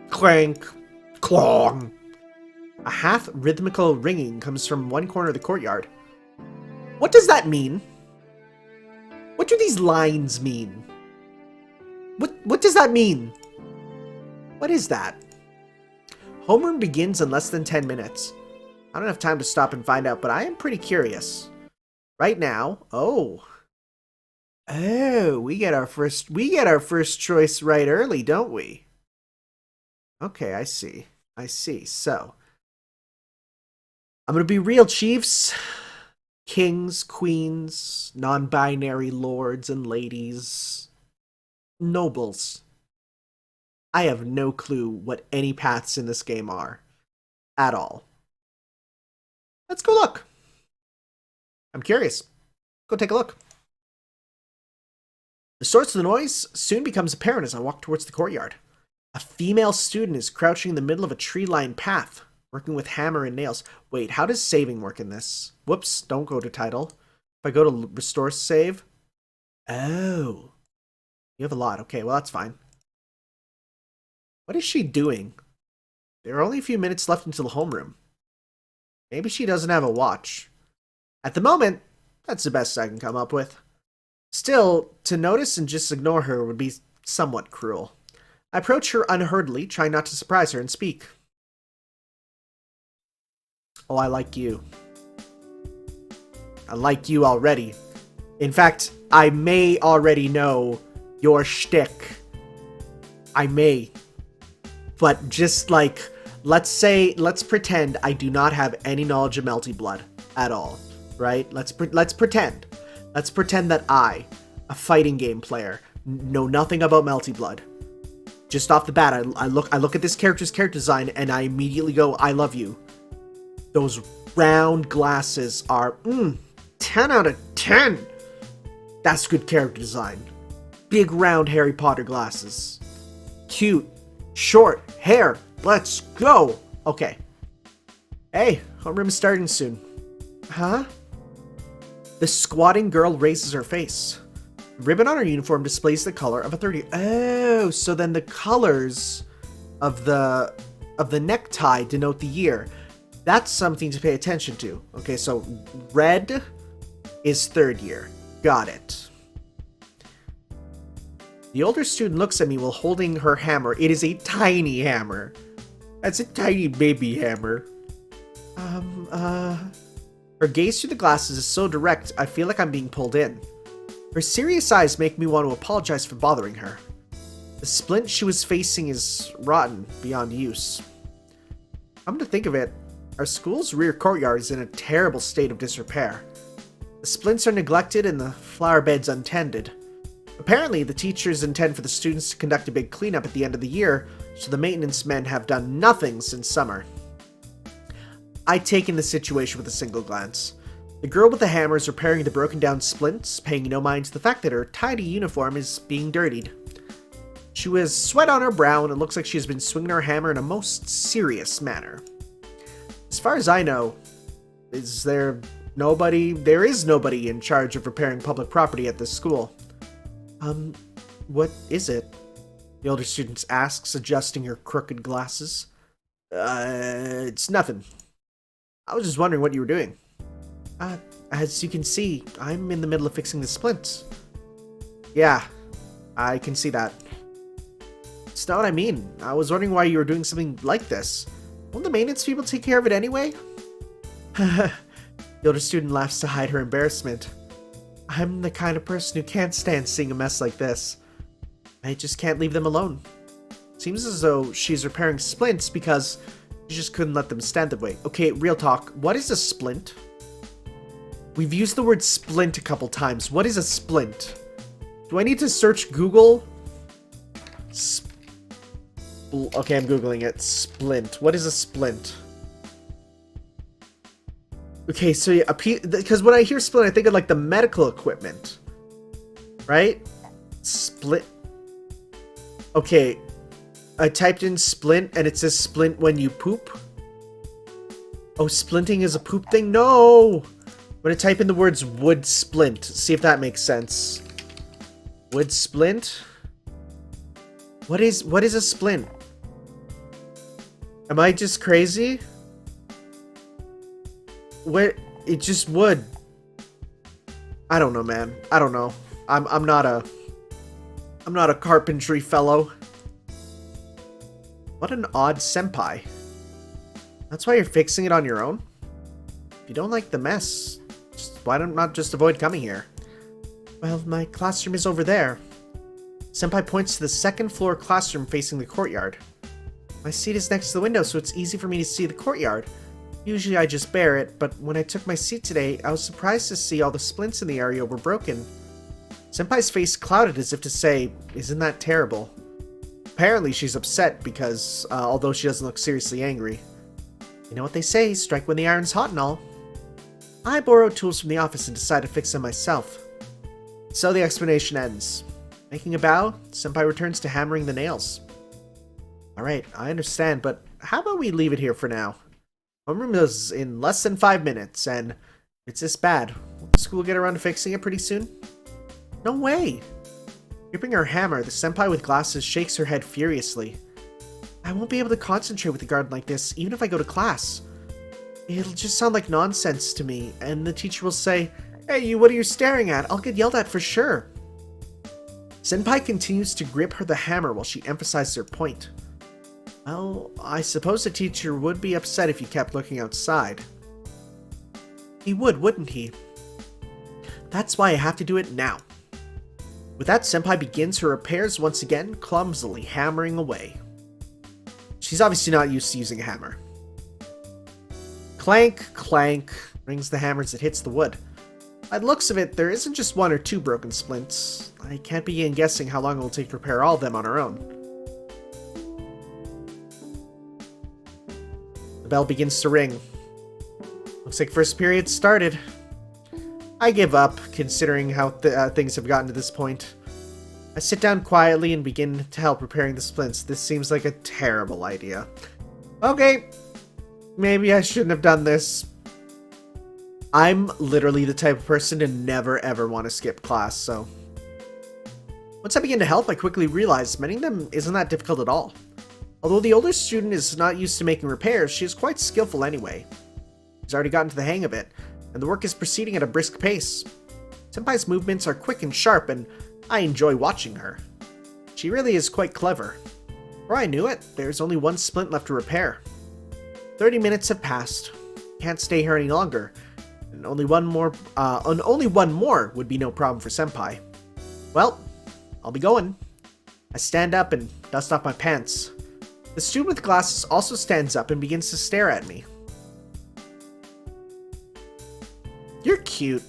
clank, clong. A half-rhythmical ringing comes from one corner of the courtyard. What does that mean? What do these lines mean? What does that mean? What is that? Homeroom begins in less than 10 minutes. I don't have time to stop and find out, but I am pretty curious. Right now, we get our first choice right early, don't we? Okay, I see. So, I'm gonna be real, chiefs. Kings, queens, non-binary lords and ladies, nobles. I have no clue what any paths in this game are. At all. Let's go look. I'm curious. Go take a look. The source of the noise soon becomes apparent as I walk towards the courtyard. A female student is crouching in the middle of a tree-lined path, working with hammer and nails. Wait, how does saving work in this? Whoops, don't go to title. If I go to restore save. Oh. You have a lot. Okay, well, that's fine. What is she doing? There are only a few minutes left until the homeroom. Maybe she doesn't have a watch. At the moment, that's the best I can come up with. Still, to notice and just ignore her would be somewhat cruel. I approach her unhurriedly, trying not to surprise her, and speak. Oh, I like you. I like you already. In fact, I may already know your shtick. I may. But just like, let's pretend I do not have any knowledge of Melty Blood at all, right? Let's pretend. Let's pretend that I, a fighting game player, know nothing about Melty Blood. Just off the bat, I look at this character's character design and I immediately go, I love you. Those round glasses are 10 out of 10. That's good character design. Big round Harry Potter glasses. Cute. Short hair. Let's go. Okay. Hey, homeroom's starting soon. Huh? The squatting girl raises her face. The ribbon on her uniform displays the color of a 30. Oh, so then the colors of the necktie denote the year. That's something to pay attention to. Okay, so red is third year. Got it. The older student looks at me while holding her hammer. It is a tiny hammer. That's a tiny baby hammer. Her gaze through the glasses is so direct, I feel like I'm being pulled in. Her serious eyes make me want to apologize for bothering her. The splint she was facing is rotten beyond use. Come to think of it, our school's rear courtyard is in a terrible state of disrepair. The splints are neglected and the flower beds untended. Apparently, the teachers intend for the students to conduct a big cleanup at the end of the year, so the maintenance men have done nothing since summer. I take in the situation with a single glance. The girl with the hammer is repairing the broken down splints, paying no mind to the fact that her tidy uniform is being dirtied. She has sweat on her brow and it looks like she has been swinging her hammer in a most serious manner. As far as I know, there is nobody in charge of repairing public property at this school. What is it? The older student asks, adjusting her crooked glasses. It's nothing. I was just wondering what you were doing. As you can see, I'm in the middle of fixing the splints. Yeah, I can see that. It's not what I mean. I was wondering why you were doing something like this. Won't the maintenance people take care of it anyway? The older student laughs to hide her embarrassment. I'm the kind of person who can't stand seeing a mess like this. I just can't leave them alone. Seems as though she's repairing splints because she just couldn't let them stand that way. Okay, real talk. What is a splint? We've used the word splint a couple times. What is a splint? Do I need to search Google? Okay, I'm Googling it. Splint. What is a splint? Okay, so yeah, because when I hear splint, I think of like the medical equipment. Right? Split. Okay. I typed in splint and it says splint when you poop. Oh, splinting is a poop thing? No! I'm gonna type in the words wood splint. See if that makes sense. Wood splint? What is a splint? Am I just crazy? Where it's just wood. I don't know, man. I don't know. I'm not a carpentry fellow. What an odd senpai. That's why you're fixing it on your own? If you don't like the mess, why not just avoid coming here? Well, my classroom is over there. Senpai points to the second floor classroom facing the courtyard. My seat is next to the window, so it's easy for me to see the courtyard. Usually I just bear it, but when I took my seat today, I was surprised to see all the splints in the area were broken. Senpai's face clouded as if to say, isn't that terrible? Apparently she's upset because, although she doesn't look seriously angry. You know what they say, strike when the iron's hot and all. I borrowed tools from the office and decided to fix them myself. So the explanation ends. Making a bow, Senpai returns to hammering the nails. Alright, I understand, but how about we leave it here for now? Homeroom is in less than 5 minutes, and it's this bad. Will the school get around to fixing it pretty soon? No way! Gripping her hammer, the senpai with glasses shakes her head furiously. I won't be able to concentrate with the garden like this, even if I go to class. It'll just sound like nonsense to me, and the teacher will say, Hey, you, what are you staring at? I'll get yelled at for sure. Senpai continues to grip the hammer while she emphasizes her point. Well, I suppose the teacher would be upset if you kept looking outside. He would, wouldn't he? That's why I have to do it now. With that, Senpai begins her repairs once again, clumsily hammering away. She's obviously not used to using a hammer. Clank, clank, rings the hammer as it hits the wood. By the looks of it, there isn't just one or two broken splints. I can't begin guessing how long it will take to repair all of them on our own. The bell begins to ring. Looks like first period started. I give up, considering how things have gotten to this point. I sit down quietly and begin to help repairing the splints. This seems like a terrible idea. Okay, maybe I shouldn't have done this. I'm literally the type of person to never ever want to skip class, so... Once I begin to help, I quickly realize mending them isn't that difficult at all. Although the older student is not used to making repairs, she is quite skillful anyway. She's already gotten to the hang of it, and the work is proceeding at a brisk pace. Senpai's movements are quick and sharp, and I enjoy watching her. She really is quite clever. Before I knew it, there's only one splint left to repair. 30 minutes have passed. Can't stay here any longer, and only one more would be no problem for Senpai. Well, I'll be going. I stand up and dust off my pants. The student with glasses also stands up and begins to stare at me. You're cute.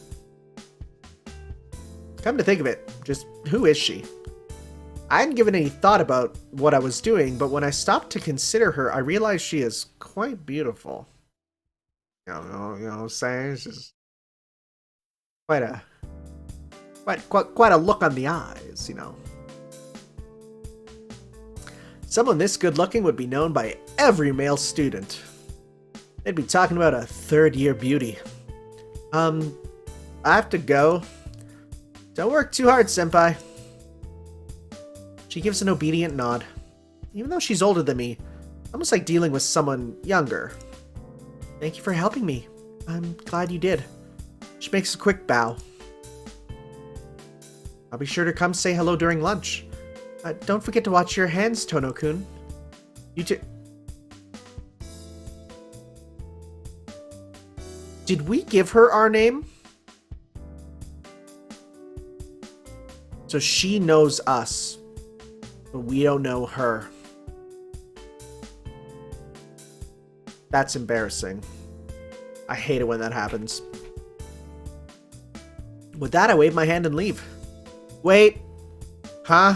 Come to think of it, just who is she? I hadn't given any thought about what I was doing, but when I stopped to consider her, I realized she is quite beautiful. You know what I'm saying? It's just quite a look on the eyes, you know. Someone this good looking would be known by every male student. They'd be talking about a third-year beauty. I have to go. Don't work too hard, Senpai. She gives an obedient nod. Even though she's older than me, almost like dealing with someone younger. Thank you for helping me. I'm glad you did. She makes a quick bow. I'll be sure to come say hello during lunch. Don't forget to watch your hands, Tono-kun. You too. Did we give her our name? So she knows us, but we don't know her. That's embarrassing. I hate it when that happens. With that, I wave my hand and leave. Wait. Huh?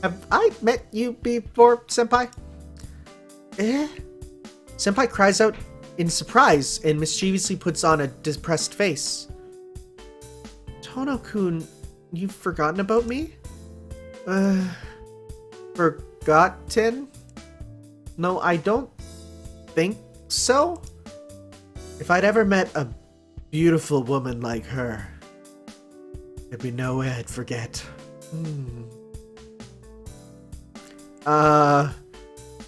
Have I met you before, Senpai? Senpai cries out in surprise and mischievously puts on a depressed face. Tono-kun, you've forgotten about me? Forgotten? No, I don't think so. If I'd ever met a beautiful woman like her, there'd be no way I'd forget.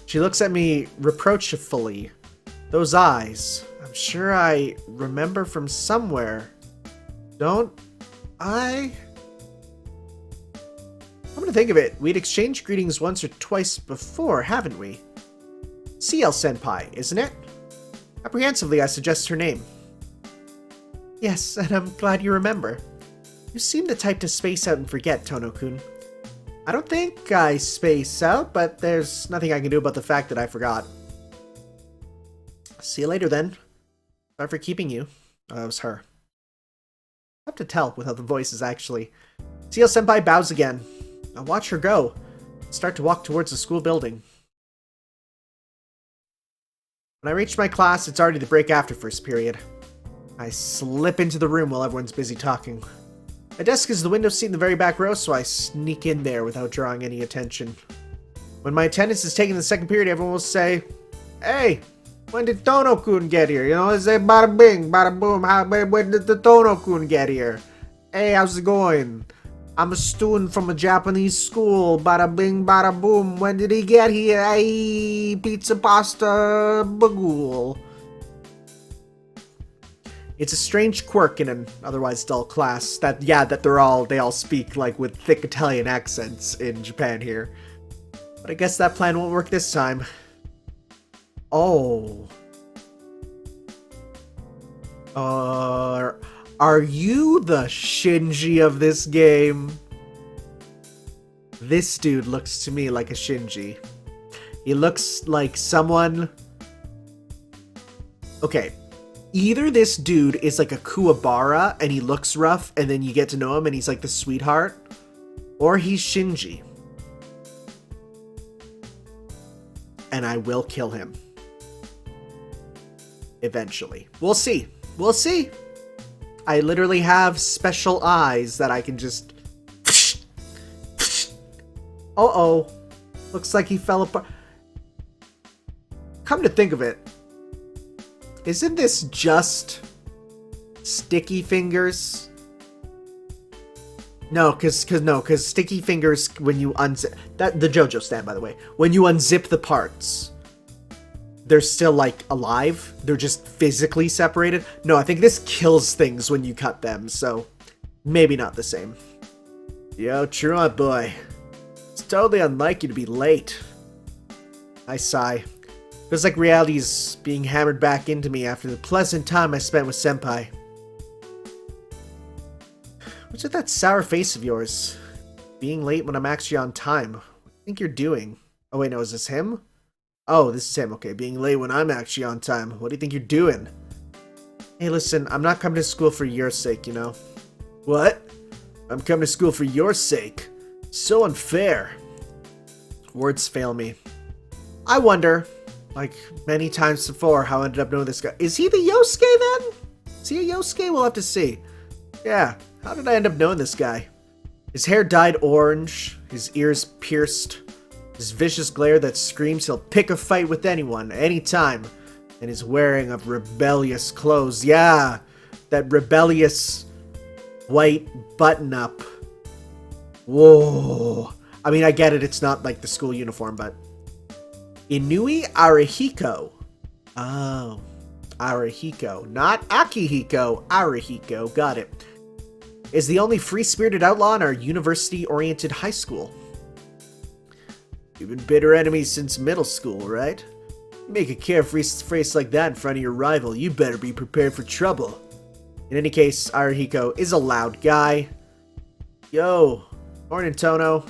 She looks at me reproachfully. Those eyes, I'm sure I remember from somewhere. Don't I? Come to think of it, we'd exchanged greetings once or twice before, haven't we? Ciel Senpai, isn't it? Apprehensively, I suggest her name. Yes, and I'm glad you remember. You seem the type to space out and forget, Tono-kun. I don't think I space out, but there's nothing I can do about the fact that I forgot. See you later, then. Sorry for keeping you. Oh, it was her. I have to tell without the voices, actually. Ciel Senpai bows again. I watch her go. Start to walk towards the school building. When I reach my class, it's already the break after first period. I slip into the room while everyone's busy talking. My desk is the window seat in the very back row, so I sneak in there without drawing any attention. When my attendance is taken in the second period, everyone will say, "Hey, when did Tono-kun get here?" You know, they say bada bing, bada boom, when did the Tono-kun get here? Hey, how's it going? I'm a student from a Japanese school, bada bing, bada boom, when did he get here? Hey, pizza, pasta, Bagadou. It's a strange quirk in an otherwise dull class that they all speak like with thick Italian accents in Japan here. But I guess that plan won't work this time. Oh. Are you the Shinji of this game? This dude looks to me like a Shinji. He looks like someone... Okay. Either this dude is like a Kuwabara and he looks rough and then you get to know him and he's like the sweetheart. Or he's Shinji. And I will kill him. Eventually. We'll see. We'll see. I literally have special eyes that I can just... Uh-oh. Looks like he fell apart. Come to think of it, isn't this just sticky fingers? No, because sticky fingers, when you unzip... That, the JoJo stand, by the way. When you unzip the parts, they're still, like, alive. They're just physically separated. No, I think this kills things when you cut them, so maybe not the same. Yo, true, my boy. It's totally unlike you to be late. I sigh. Feels like reality's being hammered back into me after the pleasant time I spent with Senpai. What's with that sour face of yours? Being late when I'm actually on time. What do you think you're doing? Oh wait, no, is this him? Oh, this is him. Okay, being late when I'm actually on time. What do you think you're doing? Hey, listen, I'm not coming to school for your sake, you know? What? I'm coming to school for your sake? So unfair. Words fail me. I wonder, like many times before, how I ended up knowing this guy. Is he the Yosuke then? Is he a Yosuke? We'll have to see. Yeah, how did I end up knowing this guy? His hair dyed orange, his ears pierced, his vicious glare that screams he'll pick a fight with anyone, anytime, and his wearing of rebellious clothes. Yeah, that rebellious white button-up. Whoa. I mean, I get it, it's not like the school uniform, but... Inui Arihiko. Oh. Arihiko. Not Akihiko. Arihiko. Got it. Is the only free-spirited outlaw in our university-oriented high school. You've been bitter enemies since middle school, right? You make a carefree face like that in front of your rival, you better be prepared for trouble. In any case, Arihiko is a loud guy. Yo. Morning, Tono.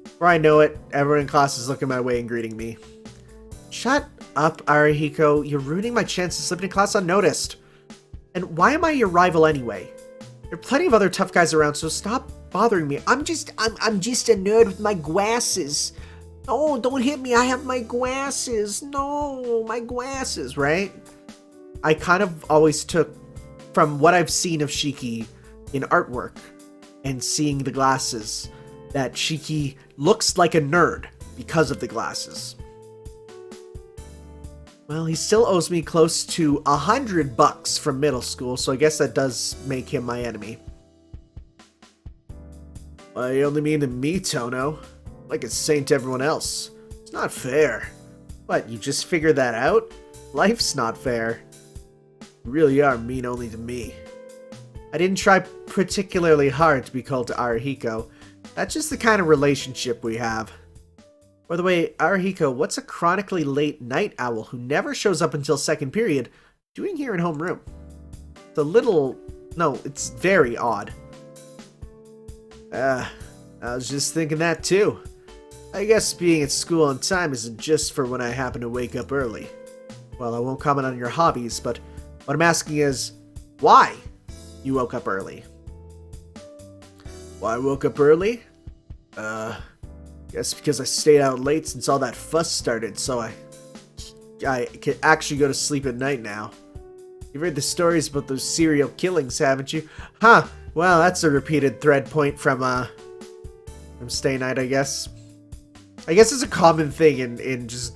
Before I know it, everyone in class is looking my way and greeting me. Shut up, Arihiko. You're ruining my chance to slip into class unnoticed. And why am I your rival anyway? There are plenty of other tough guys around, so stop bothering me. I'm just a nerd with my glasses. No, don't hit me. I have my glasses. No, my glasses, right? I kind of always took, from what I've seen of Shiki in artwork and seeing the glasses, that Shiki looks like a nerd because of the glasses. Well, he still owes me close to $100 from middle school, so I guess that does make him my enemy. Well, you only mean to me, Tono. Like a saint to everyone else. It's not fair. What, you just figured that out? Life's not fair. You really are mean only to me. I didn't try particularly hard to be called to Arihiko. That's just the kind of relationship we have. By the way, Arihiko, what's a chronically late night owl who never shows up until second period doing here in homeroom? It's a little... No, it's very odd. I was just thinking that too. I guess being at school on time isn't just for when I happen to wake up early. Well, I won't comment on your hobbies, but what I'm asking is, why you woke up early? Why I woke up early? Guess because I stayed out late since all that fuss started, so I can actually go to sleep at night now. You've heard the stories about those serial killings, haven't you? Huh, well, that's a repeated thread point from Stay Night, I guess. I guess it's a common thing in just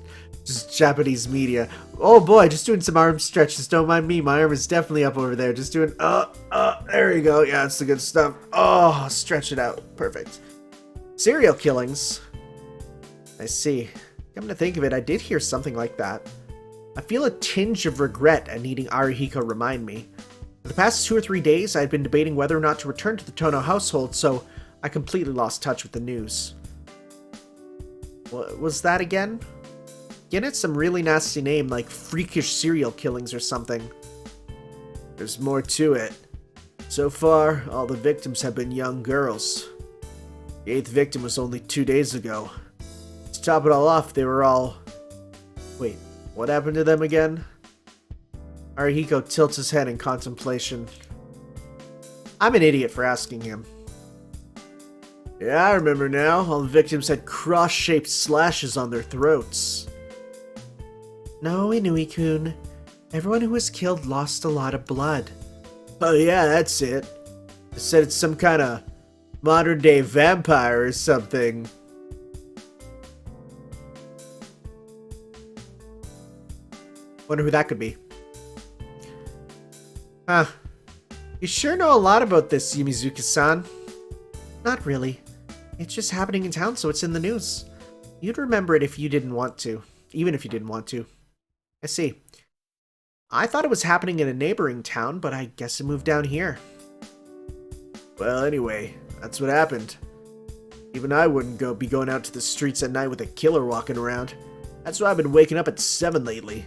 Japanese media. Oh boy, just doing some arm stretches, don't mind me, my arm is definitely up over there, just doing, there you go, yeah, it's the good stuff. Oh, stretch it out, perfect. Serial killings. I see. Come to think of it, I did hear something like that. I feel a tinge of regret at needing Arihiko remind me. For the past 2 or 3 days, I had been debating whether or not to return to the Tono household, so I completely lost touch with the news. What was that again? Again, it's some really nasty name, like freakish serial killings or something. There's more to it. So far, all the victims have been young girls. The 8th victim was only 2 days ago. To top it all off, they were all... Wait, what happened to them again? Arihiko tilts his head in contemplation. I'm an idiot for asking him. Yeah, I remember now. All the victims had cross-shaped slashes on their throats. No, Inui-kun. Everyone who was killed lost a lot of blood. Oh yeah, that's it. They said it's some kind of modern-day vampire or something. Wonder who that could be. Huh. You sure know a lot about this, Yumizuki-san. Not really. It's just happening in town, so it's in the news. You'd remember it if you didn't want to. Even if you didn't want to. I see. I thought it was happening in a neighboring town, but I guess it moved down here. Well, anyway, that's what happened. Even I wouldn't be going out to the streets at night with a killer walking around. That's why I've been waking up at 7 lately.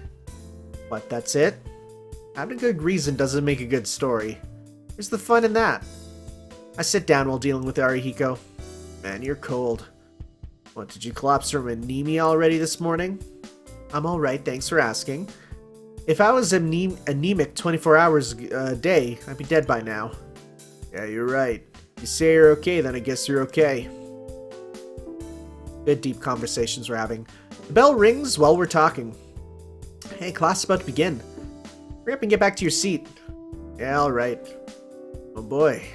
What, that's it? Having a good reason doesn't make a good story. Where's the fun in that? I sit down while dealing with Arihiko. Man, you're cold. What, did you collapse from anemia already this morning? I'm alright, thanks for asking. If I was anemic 24 hours a day, I'd be dead by now. Yeah, you're right. If you say you're okay, then I guess you're okay. Good deep conversations we're having. The bell rings while we're talking. Hey, class is about to begin. Hurry up and get back to your seat. Yeah, alright. Oh boy.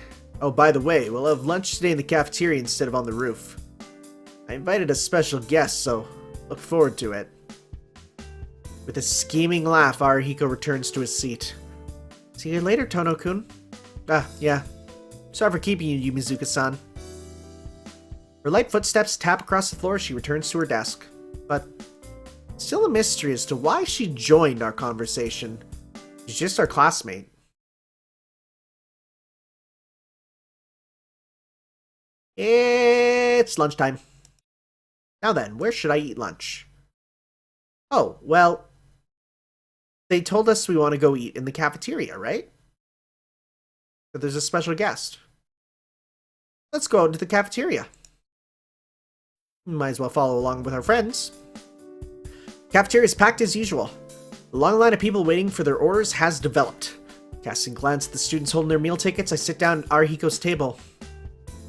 Oh, by the way, we'll have lunch today in the cafeteria instead of on the roof. I invited a special guest, so look forward to it. With a scheming laugh, Arihiko returns to his seat. See you later, Tono-kun. Ah, yeah. Sorry for keeping you, Yumizuka-san. Her light footsteps tap across the floor as she returns to her desk. But still a mystery as to why she joined our conversation. She's just our classmate. It's lunchtime. Now then, where should I eat lunch? Oh, well, they told us we want to go eat in the cafeteria, right? But there's a special guest. Let's go into the cafeteria. Might as well follow along with our friends. Cafeteria is packed as usual. The long line of people waiting for their orders has developed. Casting a glance at the students holding their meal tickets, I sit down at Arihiko's table.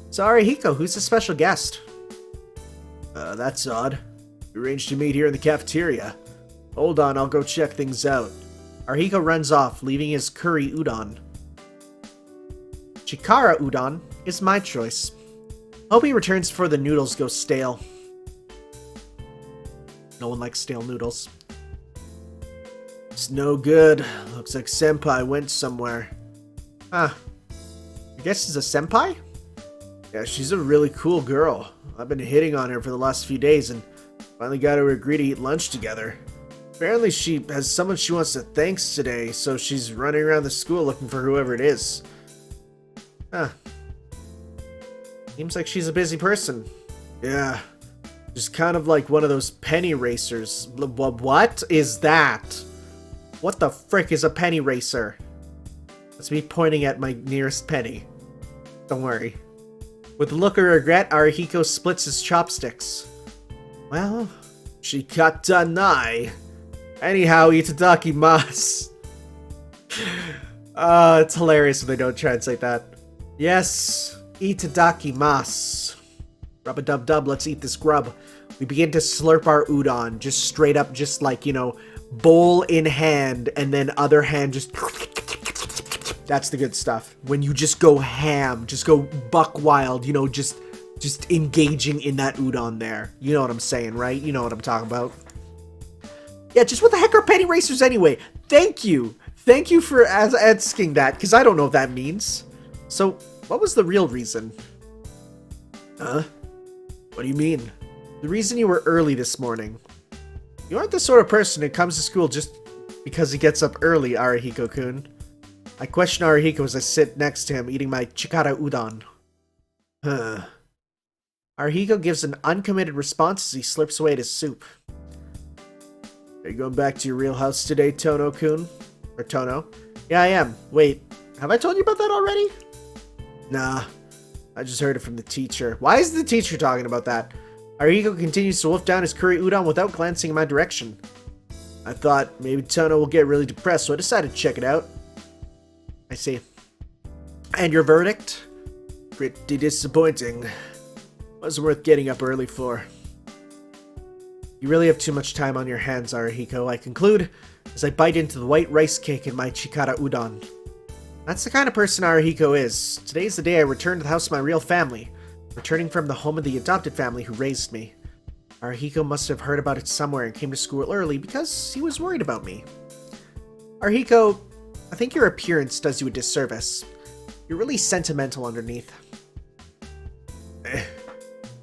So Arihiko, who's the special guest? That's odd. We arranged to meet here in the cafeteria. Hold on, I'll go check things out. Arihiko runs off, leaving his curry udon. Chikara udon is my choice. Hope he returns before the noodles go stale. No one likes stale noodles. It's no good. Looks like Senpai went somewhere. Huh. I guess she's a senpai? Yeah, she's a really cool girl. I've been hitting on her for the last few days and finally got her to agree to eat lunch together. Apparently she has someone she wants to thank today, so she's running around the school looking for whoever it is. Huh. Seems like she's a busy person. Yeah. Just kind of like one of those penny racers. What is that? What the frick is a penny racer? That's me pointing at my nearest penny. Don't worry. With a look of regret, Arihiko splits his chopsticks. Well, shikatanai. Anyhow, itadakimasu. It's hilarious when they don't translate that. Yes, itadakimasu. Rub-a-dub-dub, let's eat this grub. We begin to slurp our udon, just straight up, just like, you know, bowl in hand, and then other hand just... That's the good stuff. When you just go ham, just go buck wild, you know, just engaging in that udon there. You know what I'm saying, right? You know what I'm talking about. Yeah, just what the heck are penny racers anyway? Thank you. Thank you for asking that, because I don't know what that means. So, what was the real reason? Huh? What do you mean? The reason you were early this morning. You aren't the sort of person who comes to school just because he gets up early, Arihiko-kun. I question Arihiko as I sit next to him eating my chikara udon. Huh. Arihiko gives an uncommitted response as he slips away at his soup. Are you going back to your real house today, Tono-kun? Or Tono? Yeah, I am. Wait, Have I told you about that already? Nah, I just heard it from the teacher. Why is the teacher talking about that? Arihiko continues to wolf down his curry udon without glancing in my direction. I thought maybe Tono will get really depressed, so I decided to check it out. I see. And your verdict? Pretty disappointing. Wasn't worth getting up early for. You really have too much time on your hands, Arihiko, I conclude, as I bite into the white rice cake in my chikara udon. That's the kind of person Arihiko is. Today's the day I return to the house of my real family, returning from the home of the adopted family who raised me. Arihiko must have heard about it somewhere and came to school early because he was worried about me. Arihiko, I think your appearance does you a disservice. You're really sentimental underneath.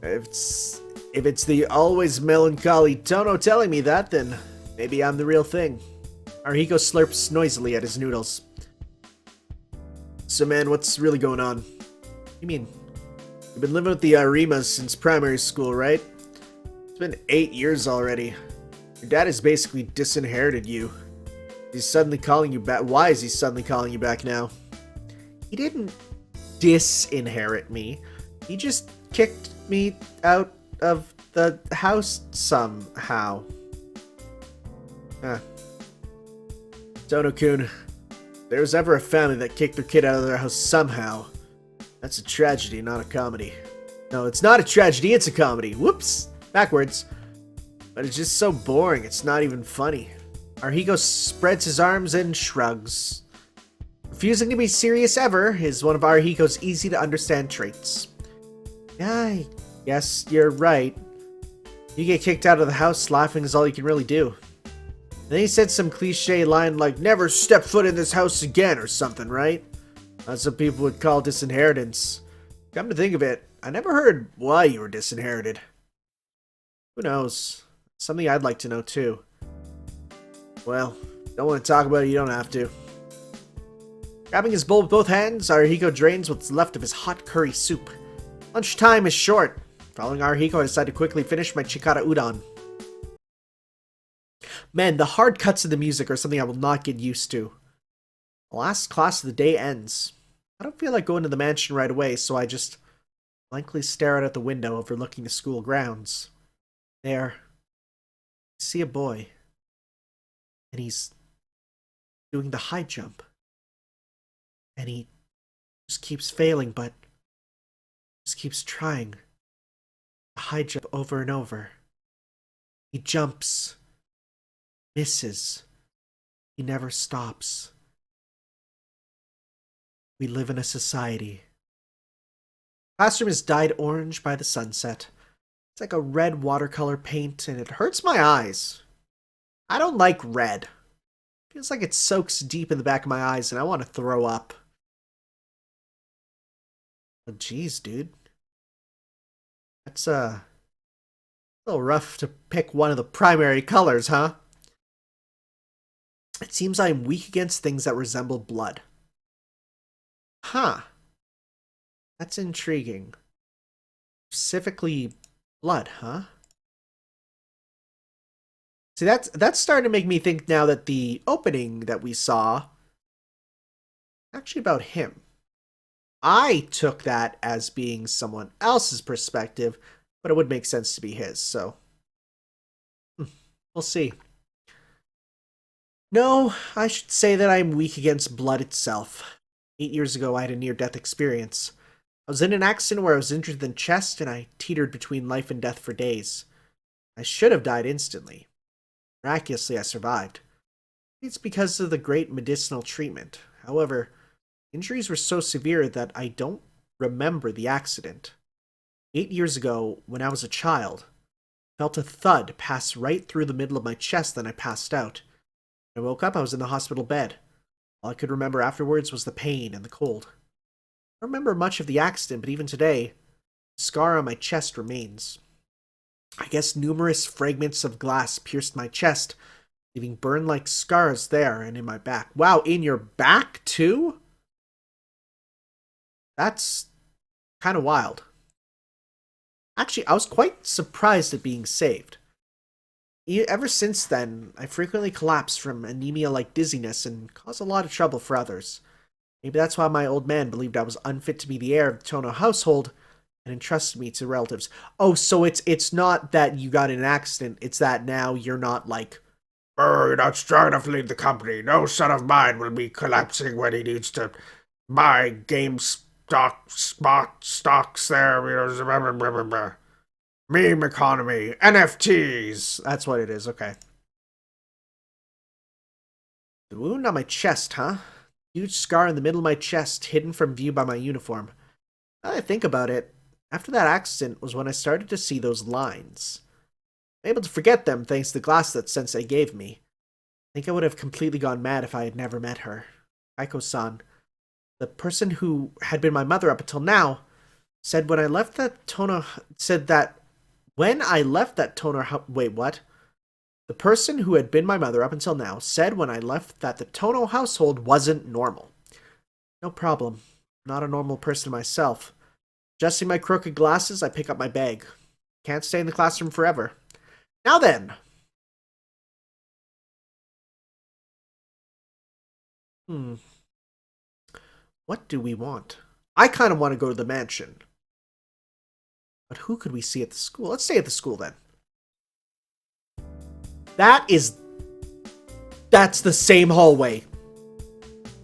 If it's the always melancholy Tono telling me that, then maybe I'm the real thing. Arihiko slurps noisily at his noodles. So man, what's really going on? You mean, you've been living with the Arimas since primary school, right? It's been 8 years already. Your dad has basically disinherited you. He's suddenly calling you back. Why is he suddenly calling you back now? He didn't disinherit me. He just kicked me out of the house somehow. Tono-kun, if there was ever a family that kicked their kid out of their house somehow, that's a tragedy, not a comedy. No, it's not a tragedy, it's a comedy. Whoops! Backwards. But it's just so boring, it's not even funny. Arihiko spreads his arms and shrugs. Refusing to be serious ever is one of Arihiko's easy-to-understand traits. Yeah, I guess you're right. You get kicked out of the house, laughing is all you can really do. And then he said some cliche line like, never step foot in this house again or something, right? That's what people would call disinheritance. Come to think of it, I never heard why you were disinherited. Who knows? Something I'd like to know too. Well, don't want to talk about it, you don't have to. Grabbing his bowl with both hands, Arihiko drains what's left of his hot curry soup. Lunchtime is short. Following Arihiko, I decide to quickly finish my chikara udon. Man, the hard cuts of the music are something I will not get used to. The last class of the day ends. I don't feel like going to the mansion right away, so I just blankly stare out at the window overlooking the school grounds. There, I see a boy. And he's doing the high jump. And he just keeps failing, but just keeps trying. The high jump over and over. He jumps. Misses. He never stops. We live in a society. The classroom is dyed orange by the sunset. It's like a red watercolor paint, and it hurts my eyes. I don't like red. Feels like it soaks deep in the back of my eyes, and I want to throw up. Oh, geez, dude. That's a little rough to pick one of the primary colors, huh? It seems I am weak against things that resemble blood. Huh. That's intriguing. Specifically, blood, huh? See, that's starting to make me think now that the opening that we saw actually about him. I took that as being someone else's perspective, but it would make sense to be his, so we'll see. No, I should say that I'm weak against blood itself. 8 years ago, I had a near-death experience. I was in an accident where I was injured in the chest, and I teetered between life and death for days. I should have died instantly. Miraculously, I survived. It's because of the great medicinal treatment. However, injuries were so severe that I don't remember the accident. 8 years ago, when I was a child, I felt a thud pass right through the middle of my chest, then I passed out. When I woke up, I was in the hospital bed. All I could remember afterwards was the pain and the cold. I don't remember much of the accident, but even today, the scar on my chest remains. I guess numerous fragments of glass pierced my chest, leaving burn-like scars there and in my back. Wow, in your back too? That's kind of wild. Actually, I was quite surprised at being saved. Ever since then, I frequently collapse from anemia-like dizziness and cause a lot of trouble for others. Maybe that's why my old man believed I was unfit to be the heir of the Tono household and entrusted me to relatives. Oh, so it's not that you got in an accident, it's that now you're not like, Oh, you're not strong enough to lead the company. No son of mine will be collapsing when he needs to buy game stocks there. Meme economy, NFTs. that's what it is, okay. The wound on my chest, huh? Huge scar in the middle of my chest, hidden from view by my uniform. Now that I think about it, after that accident was when I started to see those lines. I'm able to forget them thanks to the glass that Sensei gave me. I think I would have completely gone mad if I had never met her. Aiko-san, the person who had been my mother up until now, said when I left that Tono... Wait, what? The person who had been my mother up until now said when I left that the Tono household wasn't normal. No problem. I'm not a normal person myself. Adjusting my crooked glasses, I pick up my bag. Can't stay in the classroom forever. Now then! What do we want? I kind of want to go to the mansion. But who could we see at the school? Let's stay at the school then. That's the same hallway.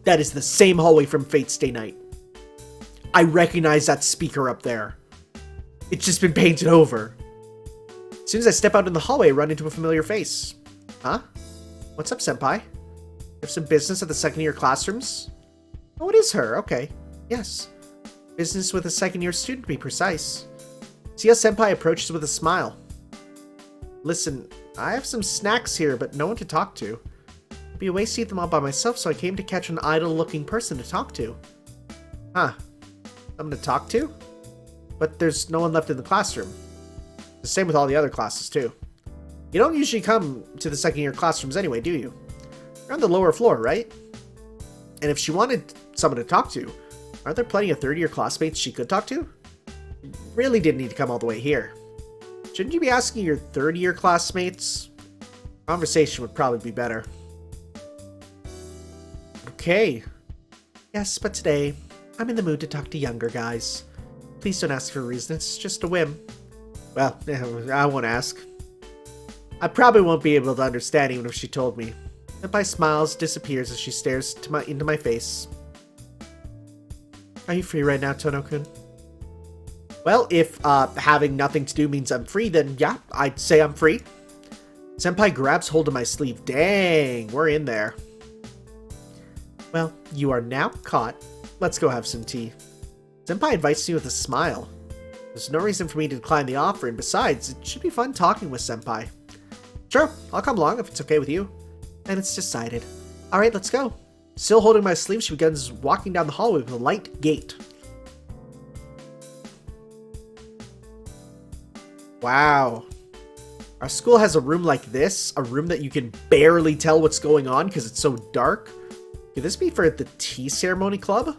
That is the same hallway from Fate's Day Night. I recognize that speaker up there. It's just been painted over. As soon as I step out in the hallway, I run into a familiar face. Huh? What's up, senpai? You have some business at the second-year classrooms? Oh, it is her. Okay. Yes. Business with a second-year student, to be precise. See how senpai approaches with a smile. Listen, I have some snacks here, but no one to talk to. It'd be a waste to eat them all by myself, so I came to catch an idle-looking person to talk to. Huh. Someone to talk to? But there's no one left in the classroom. The same with all the other classes, too. You don't usually come to the second-year classrooms anyway, do you? You're on the lower floor, right? And if she wanted someone to talk to, aren't there plenty of third-year classmates she could talk to? You really didn't need to come all the way here. Shouldn't you be asking your third-year classmates? Conversation would probably be better. Okay. Yes, but today, I'm in the mood to talk to younger guys. Please don't ask for a reason, it's just a whim. Well, I won't ask. I probably won't be able to understand even if she told me. Senpai smiles, disappears as she stares into my face. Are you free right now, Tono-kun? Well, if having nothing to do means I'm free, then yeah, I'd say I'm free. Senpai grabs hold of my sleeve. Dang, we're in there. Well, you are now caught. Let's go have some tea. Senpai invites me with a smile. There's no reason for me to decline the offer, and besides, it should be fun talking with Senpai. Sure, I'll come along if it's okay with you. And it's decided. Alright, let's go. Still holding my sleeve, she begins walking down the hallway with a light gait. Wow. Our school has a room like this, a room that you can barely tell what's going on because it's so dark. Could this be for the tea ceremony club?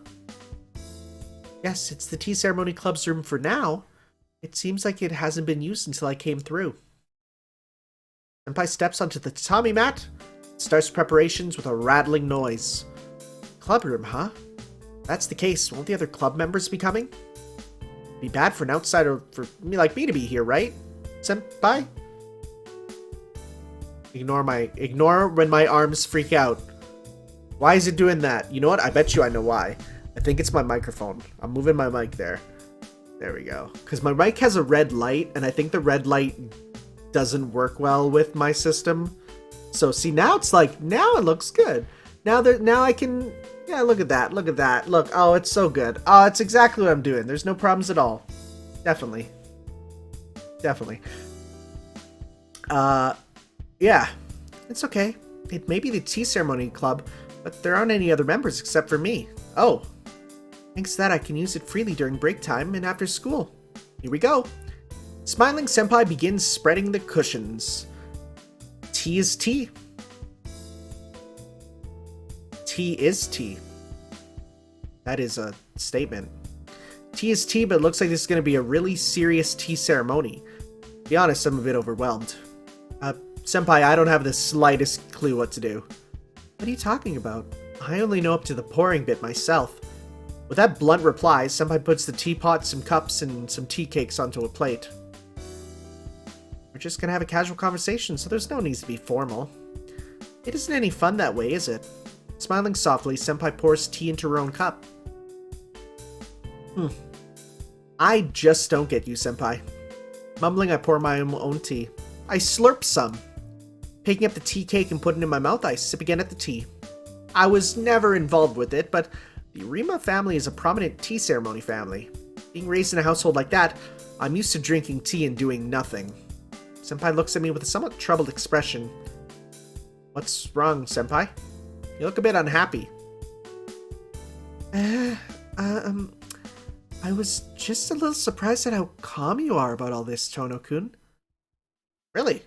Yes, it's the tea ceremony club's room for now. It seems like it hasn't been used until I came through. Senpai steps onto the tatami mat, starts preparations with a rattling noise. Club room, huh? If that's the case, won't the other club members be coming? It'd be bad for an outsider for me like me to be here, right? Senpai? Ignore when my arms freak out. Why is it doing that? You know what? I bet you I know why. I think it's my microphone. I'm moving my mic there. There we go. Because my mic has a red light, and I think the red light doesn't work well with my system. So see, now it's like, now it looks good. Now I can, yeah, look at that. Look at that. Look, oh, it's so good. Oh, it's exactly what I'm doing. There's no problems at all. Definitely. Definitely. Yeah, it's okay. It may be the tea ceremony club, but there aren't any other members except for me. Oh, thanks to that I can use it freely during break time and after school. Here we go. Smiling senpai begins spreading the cushions. Tea is tea. Tea is tea. That is a statement. Tea is tea, but it looks like this is going to be a really serious tea ceremony. To be honest, I'm a bit overwhelmed. Senpai, I don't have the slightest clue what to do. What are you talking about? I only know up to the pouring bit myself. With that blunt reply, Senpai puts the teapot, some cups, and some tea cakes onto a plate. We're just gonna have a casual conversation, so there's no need to be formal. It isn't any fun that way, is it? Smiling softly, Senpai pours tea into her own cup. I just don't get you, Senpai. Mumbling, I pour my own tea. I slurp some. Picking up the tea cake and putting it in my mouth, I sip again at the tea. I was never involved with it, but the Rima family is a prominent tea ceremony family. Being raised in a household like that, I'm used to drinking tea and doing nothing. Senpai looks at me with a somewhat troubled expression. What's wrong, Senpai? You look a bit unhappy. I was just a little surprised at how calm you are about all this, Tono-kun. Really?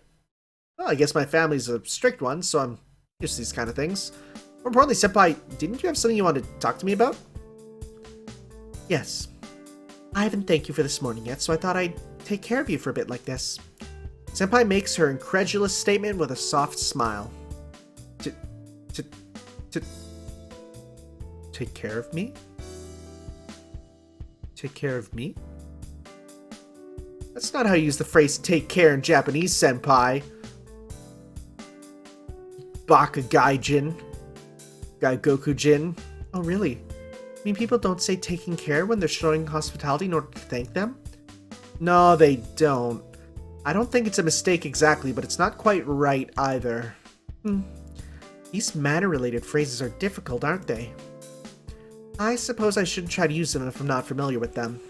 Well, I guess my family's a strict one, so I'm used to these kind of things. More importantly, Senpai, didn't you have something you wanted to talk to me about? Yes. I haven't thanked you for this morning yet, so I thought I'd take care of you for a bit like this. Senpai makes her incredulous statement with a soft smile. Take care of me? Take care of me? That's not how you use the phrase take care in Japanese, Senpai. Bakagaijin. Gaigokujin. Oh, really? You mean people don't say taking care when they're showing hospitality in order to thank them? No, they don't. I don't think it's a mistake exactly, but it's not quite right either. These manner-related phrases are difficult, aren't they? I suppose I shouldn't try to use them if I'm not familiar with them.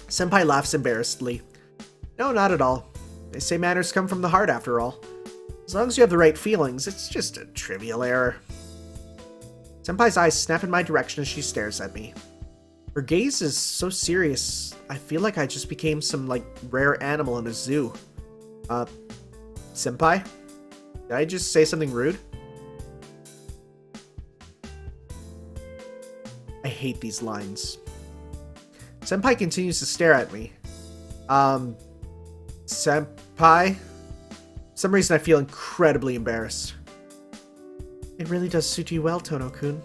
Senpai laughs embarrassedly. No, not at all. They say manners come from the heart, after all. As long as you have the right feelings, it's just a trivial error. Senpai's eyes snap in my direction as she stares at me. Her gaze is so serious, I feel like I just became some, rare animal in a zoo. Senpai? Did I just say something rude? I hate these lines. Senpai continues to stare at me. Senpai? For some reason I feel incredibly embarrassed. It really does suit you well, Tono-kun.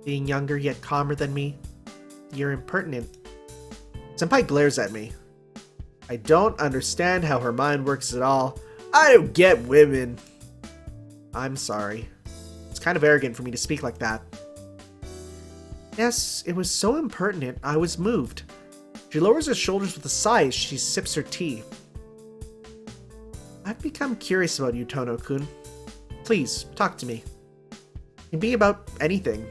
Being younger yet calmer than me. You're impertinent. Senpai glares at me. I don't understand how her mind works at all. I don't get women. I'm sorry. It's kind of arrogant for me to speak like that. Yes, it was so impertinent, I was moved. She lowers her shoulders with a sigh as she sips her tea. I've become curious about you, Tono-kun. Please, talk to me. It can be about anything.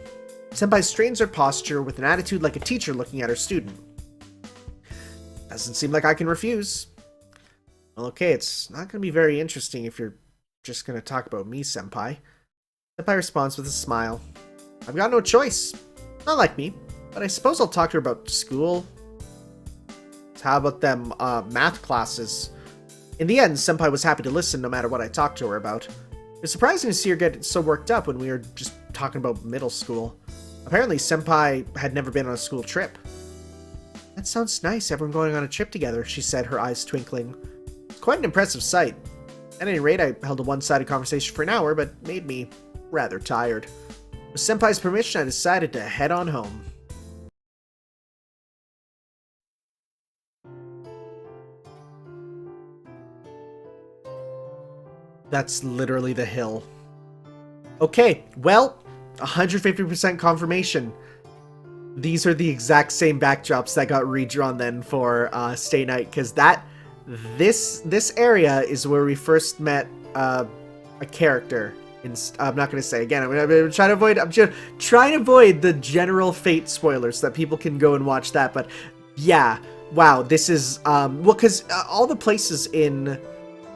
Senpai straightens her posture with an attitude like a teacher looking at her student. Doesn't seem like I can refuse. Well, okay, it's not going to be very interesting if you're just going to talk about me, Senpai. Senpai responds with a smile. I've got no choice. Not like me, but I suppose I'll talk to her about school. How about them math classes? In the end, Senpai was happy to listen no matter what I talked to her about. It was surprising to see her get so worked up when we were just talking about middle school. Apparently, Senpai had never been on a school trip. That sounds nice, everyone going on a trip together, she said, her eyes twinkling. It's quite an impressive sight. At any rate, I held a one-sided conversation for an hour, but made me rather tired. With Senpai's permission, I decided to head on home. That's literally the hill. Okay, well, 150% confirmation. These are the exact same backdrops that got redrawn then for Stay Night, because this area is where we first met a character. I'm not going to say again. I'm trying to avoid the general Fate spoilers so that people can go and watch that. But yeah, wow, this is well, because all the places in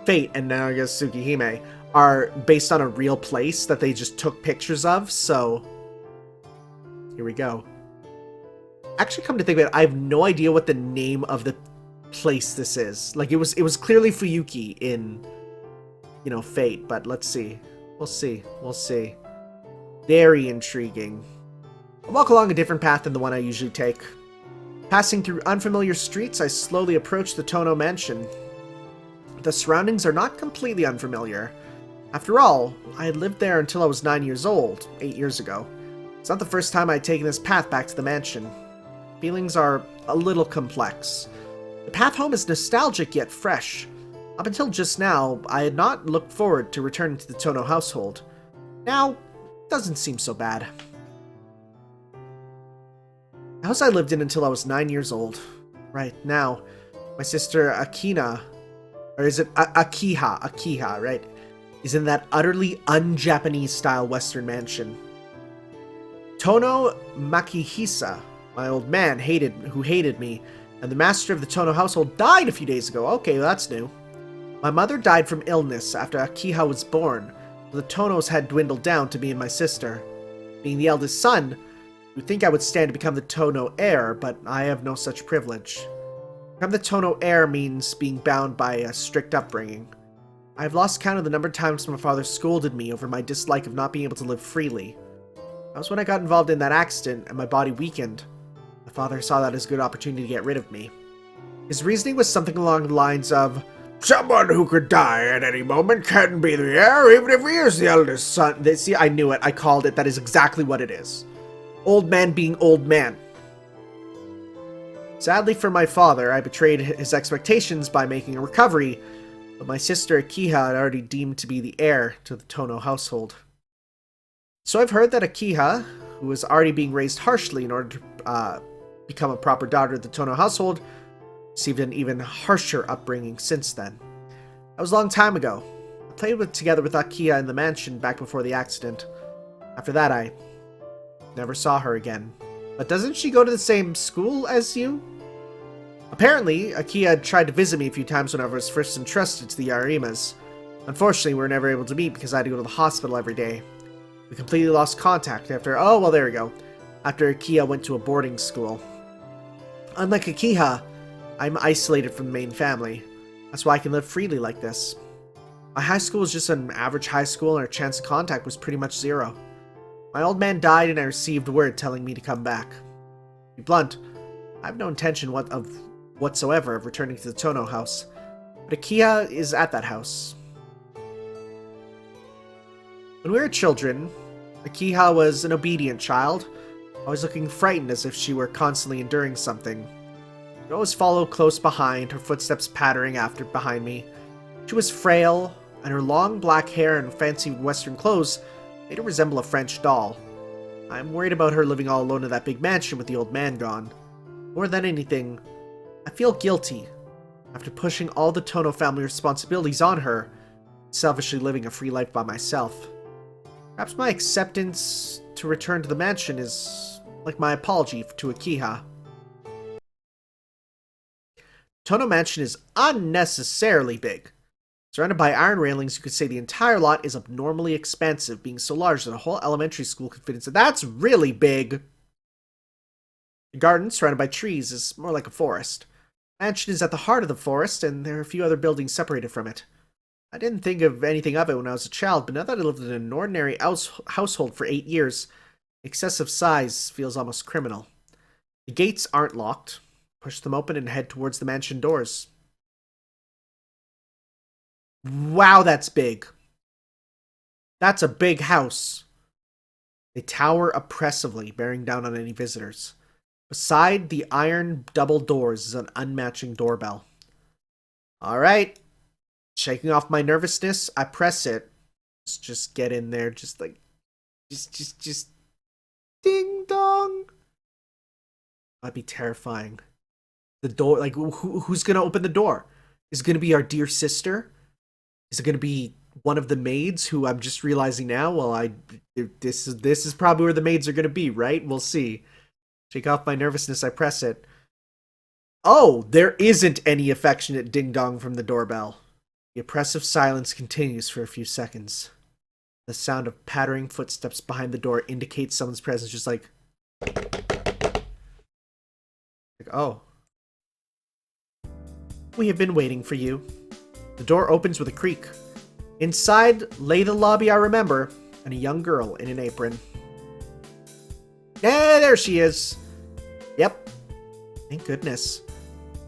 Fate and now I guess Tsukihime are based on a real place that they just took pictures of. So here we go. Actually, come to think of it, I have no idea what the name of the place this is. Like it was clearly Fuyuki in, Fate. But let's see. We'll see. Very intriguing. I walk along a different path than the one I usually take. Passing through unfamiliar streets, I slowly approach the Tono mansion. The surroundings are not completely unfamiliar. After all, I had lived there until I was 9 years old, 8 years ago. It's not the first time I had taken this path back to the mansion. Feelings are a little complex. The path home is nostalgic yet fresh. Up until just now, I had not looked forward to returning to the Tono household. Now, it doesn't seem so bad. The house I lived in until I was 9 years old. Right now, my sister Akiha, or is it Akiha, right, is in that utterly un-Japanese style Western mansion. Tono Makihisa, my old man who hated me, and the master of the Tono household died a few days ago. Okay, well, that's new. My mother died from illness after Akiha was born, so the Tonos had dwindled down to me and my sister. Being the eldest son, you would think I would stand to become the Tono heir, but I have no such privilege. To become the Tono heir means being bound by a strict upbringing. I have lost count of the number of times my father scolded me over my dislike of not being able to live freely. That was when I got involved in that accident and my body weakened. My father saw that as a good opportunity to get rid of me. His reasoning was something along the lines of, Someone who could die at any moment can be the heir, even if he is the eldest son. See, I knew it. I called it. That is exactly what it is. Old man being old man. Sadly for my father, I betrayed his expectations by making a recovery, but my sister Akiha had already deemed to be the heir to the Tono household. So I've heard that Akiha, who was already being raised harshly in order to become a proper daughter of the Tono household, received an even harsher upbringing since then. That was a long time ago. I played together with Akiha in the mansion back before the accident. After that, I never saw her again. But doesn't she go to the same school as you? Apparently, Akiha had tried to visit me a few times when I was first entrusted to the Yarimas. Unfortunately, we were never able to meet because I had to go to the hospital every day. We completely lost contact after, oh, well, there we go, after Akiha went to a boarding school. Unlike Akiha, I'm isolated from the main family. That's why I can live freely like this. My high school was just an average high school and our chance of contact was pretty much zero. My old man died and I received word telling me to come back. To be blunt, I have no intention whatsoever of returning to the Tono house, but Akiha is at that house. When we were children, Akiha was an obedient child, always looking frightened as if she were constantly enduring something. I would always follow close behind, her footsteps pattering after behind me. She was frail, and her long black hair and fancy Western clothes made her resemble a French doll. I'm worried about her living all alone in that big mansion with the old man gone. More than anything, I feel guilty after pushing all the Tono family responsibilities on her, selfishly living a free life by myself. Perhaps my acceptance to return to the mansion is like my apology to Akiha. Tono Mansion is unnecessarily big. Surrounded by iron railings, you could say the entire lot is abnormally expansive, being so large that a whole elementary school could fit into. That's really big! The garden, surrounded by trees, is more like a forest. The mansion is at the heart of the forest, and there are a few other buildings separated from it. I didn't think of anything of it when I was a child, but now that I lived in an ordinary household for 8 years, excessive size feels almost criminal. The gates aren't locked. Push them open and head towards the mansion doors. Wow, that's big. That's a big house. They tower oppressively, bearing down on any visitors. Beside the iron double doors is an unmatching doorbell. Alright. Shaking off my nervousness, I press it. Let's just get in there, just ding dong. That'd be terrifying. The door, like, who's gonna open the door? Is it gonna be our dear sister? Is it gonna be one of the maids who I'm just realizing now? Well, this is probably where the maids are gonna be, right? We'll see. Shake off my nervousness, I press it. Oh, there isn't any affectionate ding dong from the doorbell. The oppressive silence continues for a few seconds. The sound of pattering footsteps behind the door indicates someone's presence, just like, oh. We have been waiting for you. The door opens with a creak. Inside lay the lobby I remember, and a young girl in an apron. Yeah, there she is. Yep. Thank goodness.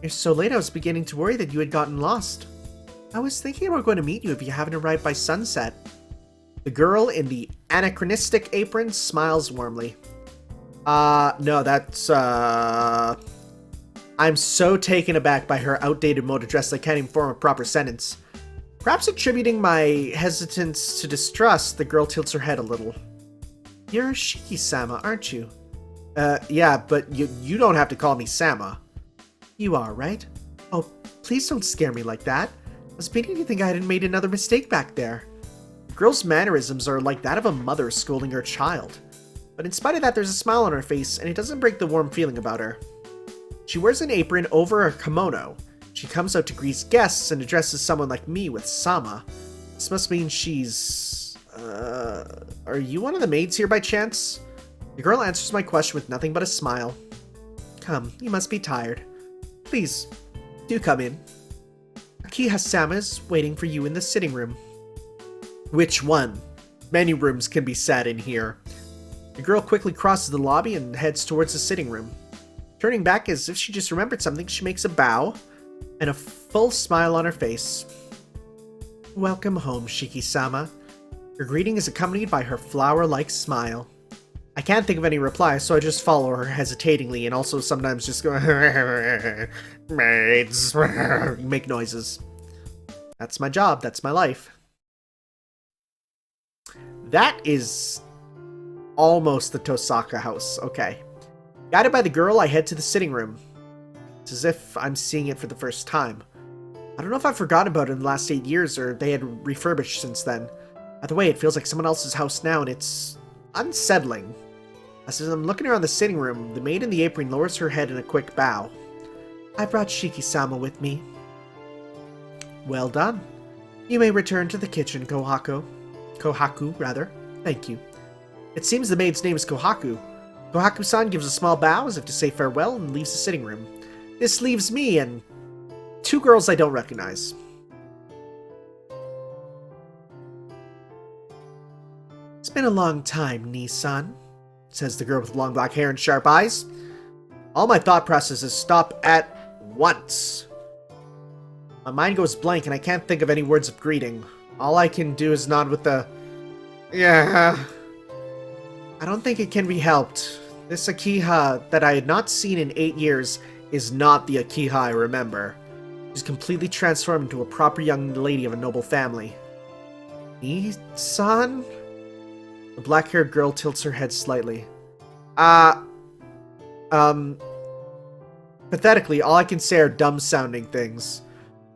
You're so late I was beginning to worry that you had gotten lost. I was thinking about going to meet you if you haven't arrived by sunset. The girl in the anachronistic apron smiles warmly. No, that's, I'm so taken aback by her outdated mode of dress I can't even form a proper sentence. Perhaps attributing my hesitance to distrust, the girl tilts her head a little. You're Shiki-sama, aren't you? Yeah, but you don't have to call me Sama. You are, right? Oh, please don't scare me like that. I was beginning to think I had made another mistake back there. The girl's mannerisms are like that of a mother scolding her child. But in spite of that, there's a smile on her face, and it doesn't break the warm feeling about her. She wears an apron over her kimono. She comes out to greet guests and addresses someone like me with Sama. This must mean she's... Are you one of the maids here by chance? The girl answers my question with nothing but a smile. Come, you must be tired. Please, do come in. Akiha-sama is waiting for you in the sitting room. Which one? Many rooms can be sat in here. The girl quickly crosses the lobby and heads towards the sitting room. Turning back as if she just remembered something, she makes a bow and a full smile on her face. Welcome home, Shiki-sama. Her greeting is accompanied by her flower-like smile. I can't think of any reply, so I just follow her hesitatingly and also sometimes just go maids, make noises. That's my job, that's my life. That is almost the Tosaka house, okay. Guided by the girl, I head to the sitting room. It's as if I'm seeing it for the first time. I don't know if I've forgotten about it in the last 8 years or they had refurbished since then. Either way, it feels like someone else's house now and it's unsettling. As I'm looking around the sitting room, the maid in the apron lowers her head in a quick bow. I brought Shiki-sama with me. Well done. You may return to the kitchen, Kohaku. Kohaku, rather. Thank you. It seems the maid's name is Kohaku. Kohaku-san gives a small bow as if to say farewell and leaves the sitting room. This leaves me and 2 girls I don't recognize. It's been a long time, Nii-san, says the girl with long black hair and sharp eyes. All my thought processes stop at once. My mind goes blank and I can't think of any words of greeting. All I can do is nod with the... Yeah. I don't think it can be helped. This Akiha that I had not seen in 8 years is not the Akiha I remember. She's completely transformed into a proper young lady of a noble family. Nii-san? The black-haired girl tilts her head slightly. Pathetically, all I can say are dumb-sounding things.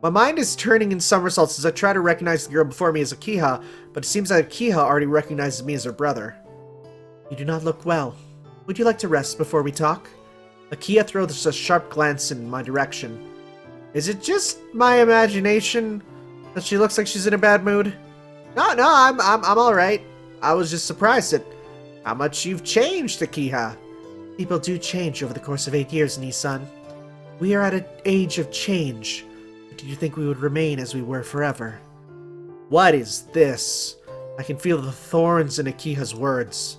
My mind is turning in somersaults as I try to recognize the girl before me as Akiha, but it seems that Akiha already recognizes me as her brother. You do not look well. Would you like to rest before we talk? Akiha throws a sharp glance in my direction. Is it just my imagination that she looks like she's in a bad mood? No, I'm all right. I was just surprised at how much you've changed, Akiha. People do change over the course of 8 years, Nii-san. We are at an age of change. Did you think we would remain as we were forever? What is this? I can feel the thorns in Akiha's words.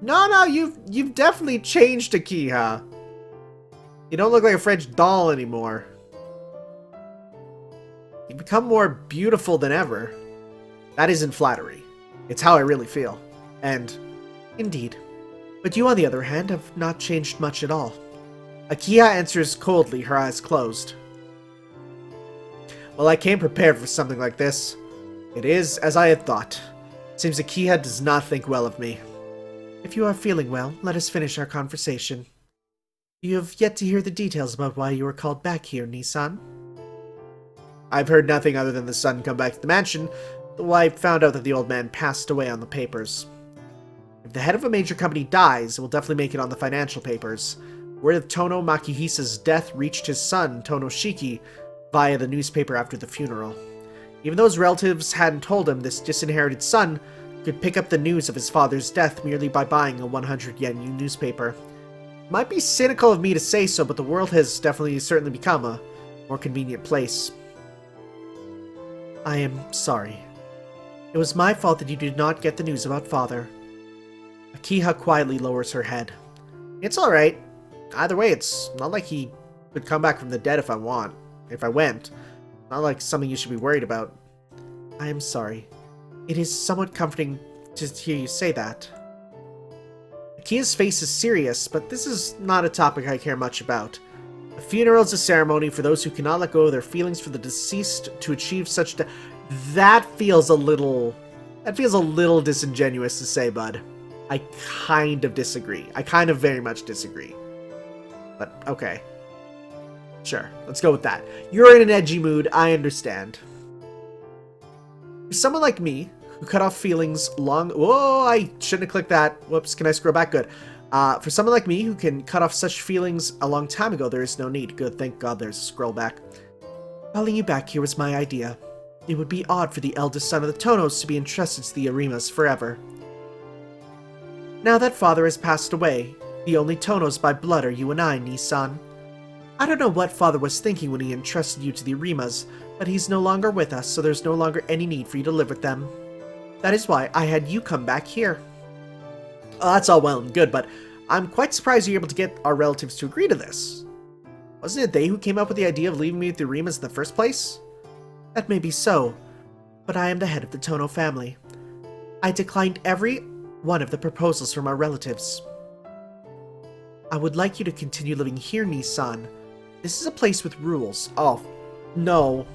No, you've definitely changed, Akiha. You don't look like a French doll anymore. You've become more beautiful than ever. That isn't flattery. It's how I really feel. And, indeed. But you, on the other hand, have not changed much at all. Akiha answers coldly, her eyes closed. Well, I came prepared for something like this. It is as I had thought. It seems Akiha does not think well of me. If you are feeling well, let us finish our conversation. You have yet to hear the details about why you were called back here, Nii-san. I've heard nothing other than the son come back to the mansion, though I found out that the old man passed away on the papers. If the head of a major company dies, it will definitely make it on the financial papers. Word of Tono Makihisa's death reached his son, Tono Shiki, via the newspaper after the funeral. Even though his relatives hadn't told him, this disinherited son could pick up the news of his father's death merely by buying a 100 yen newspaper. It might be cynical of me to say so, but the world has certainly become a more convenient place. I am sorry. It was my fault that you did not get the news about father. Akiha quietly lowers her head. It's alright. Either way, it's not like he could come back from the dead if I went. Not like something you should be worried about. I am sorry. It is somewhat comforting to hear you say that. Akiha's face is serious, but this is not a topic I care much about. A funeral is a ceremony for those who cannot let go of their feelings for the deceased to achieve such That feels a little disingenuous to say, bud. I kind of disagree. I kind of very much disagree. But, okay. Sure, let's go with that. You're in an edgy mood, I understand. For someone like me, who cut off feelings long... Whoa, I shouldn't have clicked that. Whoops, can I scroll back? Good. For someone like me, who can cut off such feelings a long time ago, there is no need. Good, thank God there's a scroll back. Calling you back here was my idea. It would be odd for the eldest son of the Tonos to be entrusted to the Arimas forever. Now that father has passed away, the only Tonos by blood are you and I, Nisan. I don't know what father was thinking when he entrusted you to the Arimas, but he's no longer with us, so there's no longer any need for you to live with them. That is why I had you come back here. That's all well and good, but I'm quite surprised you're able to get our relatives to agree to this. Wasn't it they who came up with the idea of leaving me with the Arimas in the first place? That may be so, but I am the head of the Tono family. I declined every one of the proposals from our relatives. I would like you to continue living here, Nisan. This is a place with rules. Oh, no.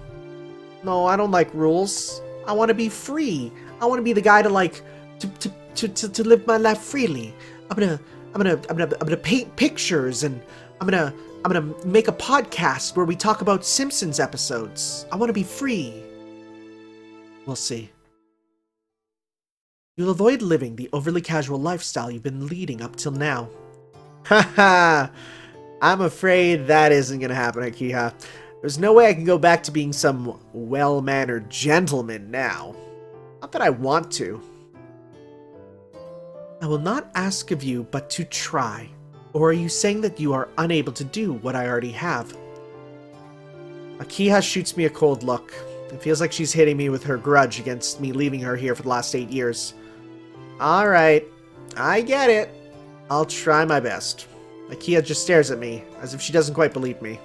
No, I don't like rules. I want to be free. I want to be the guy to live my life freely. I'm gonna paint pictures, and I'm gonna make a podcast where we talk about Simpsons episodes. I want to be free. We'll see. You'll avoid living the overly casual lifestyle you've been leading up till now. Haha! I'm afraid that isn't gonna happen, Akiha. There's no way I can go back to being some well-mannered gentleman now. Not that I want to. I will not ask of you but to try. Or are you saying that you are unable to do what I already have? Akiha shoots me a cold look. It feels like she's hitting me with her grudge against me leaving her here for the last 8 years. Alright, I get it. I'll try my best. Akiha just stares at me, as if she doesn't quite believe me.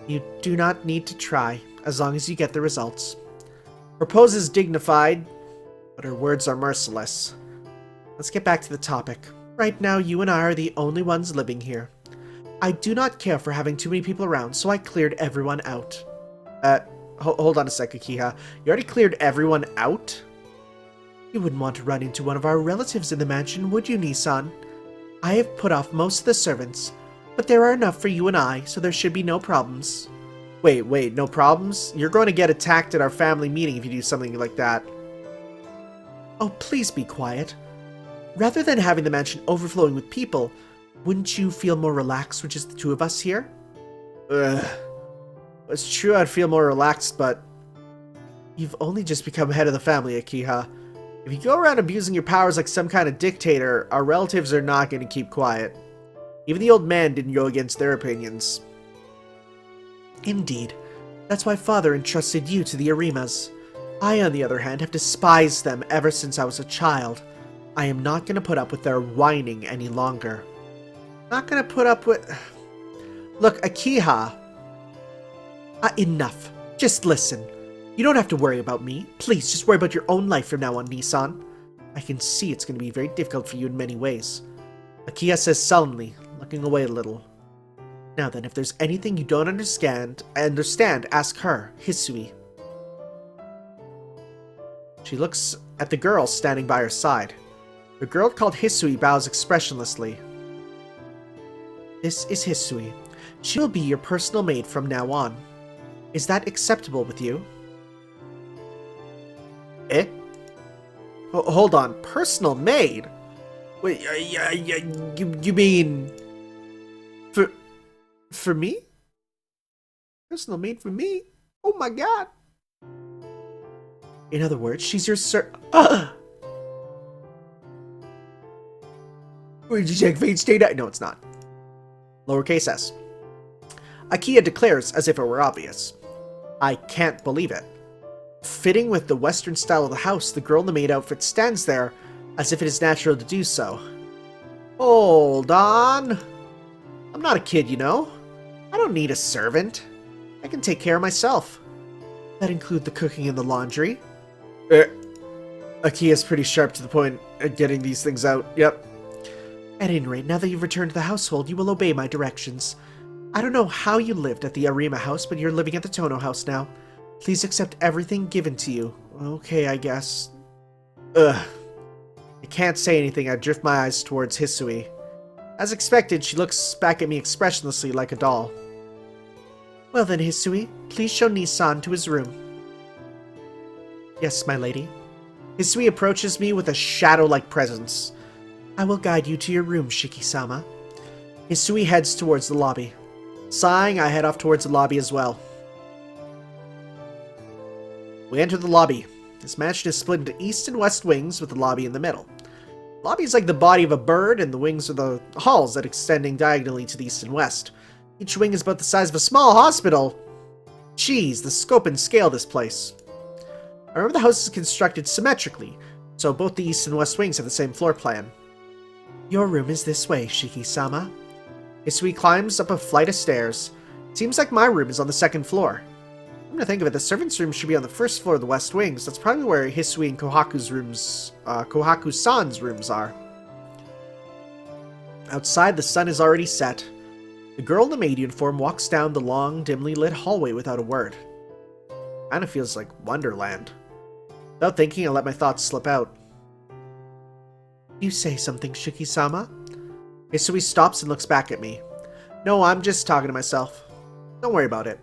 You do not need to try, as long as you get the results. Her pose is dignified, but her words are merciless. Let's get back to the topic. Right now, you and I are the only ones living here. I do not care for having too many people around, so I cleared everyone out. Hold on a sec, Akiha. You already cleared everyone out? You wouldn't want to run into one of our relatives in the mansion, would you, Nisan? I have put off most of the servants, but there are enough for you and I, so there should be no problems. Wait, no problems? You're going to get attacked at our family meeting if you do something like that. Oh, please be quiet. Rather than having the mansion overflowing with people, wouldn't you feel more relaxed with just the two of us here? It's true I'd feel more relaxed, but... You've only just become head of the family, Akiha. If you go around abusing your powers like some kind of dictator, our relatives are not going to keep quiet. Even the old man didn't go against their opinions. Indeed. That's why father entrusted you to the Arimas. I, on the other hand, have despised them ever since I was a child. I am not going to put up with their whining any longer. Not going to put up with... Look, Akiha. Enough. Just listen. You don't have to worry about me. Please, just worry about your own life from now on, Nisan. I can see it's going to be very difficult for you in many ways. Akiha says sullenly, looking away a little. Now then, if there's anything you don't understand, ask her, Hisui. She looks at the girl standing by her side. The girl called Hisui bows expressionlessly. This is Hisui. She will be your personal maid from now on. Is that acceptable with you? Eh? Hold on, personal maid? Wait, you mean... For me? Personal maid for me? Oh my god! In other words, she's your Did you check Fate's data? No, it's not. Lowercase s. Akiha declares as if it were obvious. I can't believe it. Fitting with the Western style of the house, the girl in the maid outfit stands there as if it is natural to do so. Hold on. I'm not a kid, you know. I don't need a servant. I can take care of myself. That include the cooking and the laundry. Akiha's pretty sharp to the point at getting these things out. Yep. At any rate, now that you've returned to the household, you will obey my directions. I don't know how you lived at the Arima house, but you're living at the Tono house now. Please accept everything given to you. Okay, I guess. Ugh. I can't say anything. I drift my eyes towards Hisui. As expected, she looks back at me expressionlessly like a doll. Well then, Hisui, please show Nissan to his room. Yes, my lady. Hisui approaches me with a shadow-like presence. I will guide you to your room, Shiki-sama. Hisui heads towards the lobby. Sighing, I head off towards the lobby as well. We enter the lobby. This mansion is split into east and west wings with the lobby in the middle. The lobby is like the body of a bird, and the wings are the halls that extending diagonally to the east and west. Each wing is about the size of a small hospital. Jeez, the scope and scale of this place. I remember the house is constructed symmetrically, so both the east and west wings have the same floor plan. Your room is this way, Shiki-sama. Hisui climbs up a flight of stairs. It seems like my room is on the second floor. Come to think of it, the servants' room should be on the first floor of the west wings. That's probably where Hisui and Kohaku-san's rooms are. Outside, the sun is already set. The girl in the maid uniform walks down the long, dimly lit hallway without a word. Kinda feels like Wonderland. Without thinking, I let my thoughts slip out. You say something, Shiki-sama? Hisui stops and looks back at me. No, I'm just talking to myself. Don't worry about it.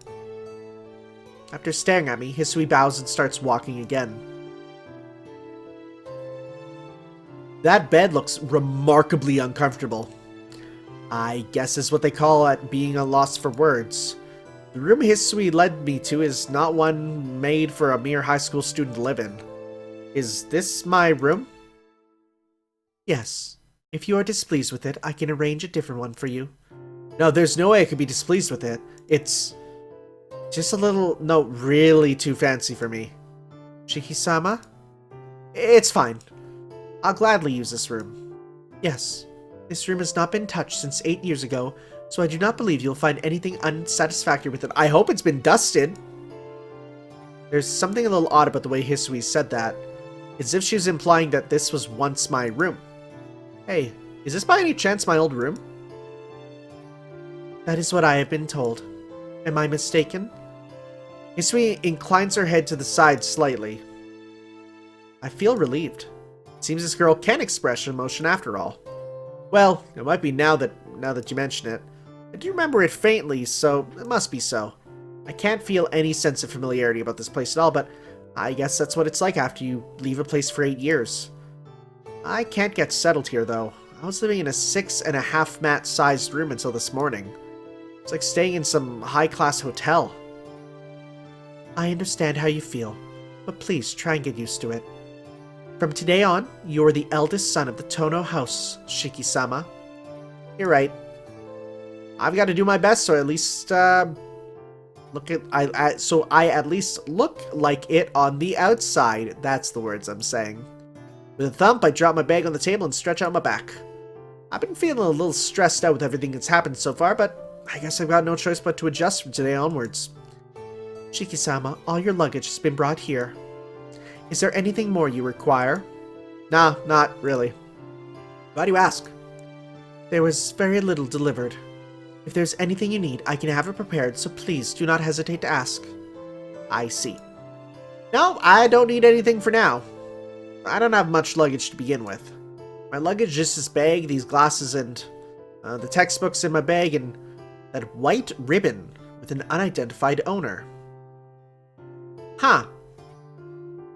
After staring at me, Hisui bows and starts walking again. That bed looks remarkably uncomfortable. I guess is what they call it being a loss for words. The room Hisui led me to is not one made for a mere high school student to live in. Is this my room? Yes. If you are displeased with it, I can arrange a different one for you. No, there's no way I could be displeased with it. It's just a little, no, really too fancy for me. Shiki-sama? It's fine. I'll gladly use this room. Yes. This room has not been touched since 8 years ago, so I do not believe you'll find anything unsatisfactory with it. I hope it's been dusted. There's something a little odd about the way Hisui said that. As if she was implying that this was once my room. Hey, is this by any chance my old room? That is what I have been told. Am I mistaken? Hisui inclines her head to the side slightly. I feel relieved. It seems this girl can express emotion after all. Well, it might be now that you mention it. I do remember it faintly, so it must be so. I can't feel any sense of familiarity about this place at all, but I guess that's what it's like after you leave a place for 8 years. I can't get settled here, though. I was living in a 6.5 mat sized room until this morning. It's like staying in some high-class hotel. I understand how you feel, but please try and get used to it. From today on, you're the eldest son of the Tono house, Shiki-sama. You're right. I've got to do my best, so at least I at least look like it on the outside. That's the words I'm saying. With a thump, I drop my bag on the table and stretch out my back. I've been feeling a little stressed out with everything that's happened so far, but I guess I've got no choice but to adjust from today onwards. Shiki-sama, all your luggage has been brought here. Is there anything more you require? Nah, not really. Why do you ask? There was very little delivered. If there's anything you need, I can have it prepared, so please do not hesitate to ask. I see. No, I don't need anything for now. I don't have much luggage to begin with. My luggage is just this bag, these glasses, and the textbooks in my bag, and that white ribbon with an unidentified owner. Huh.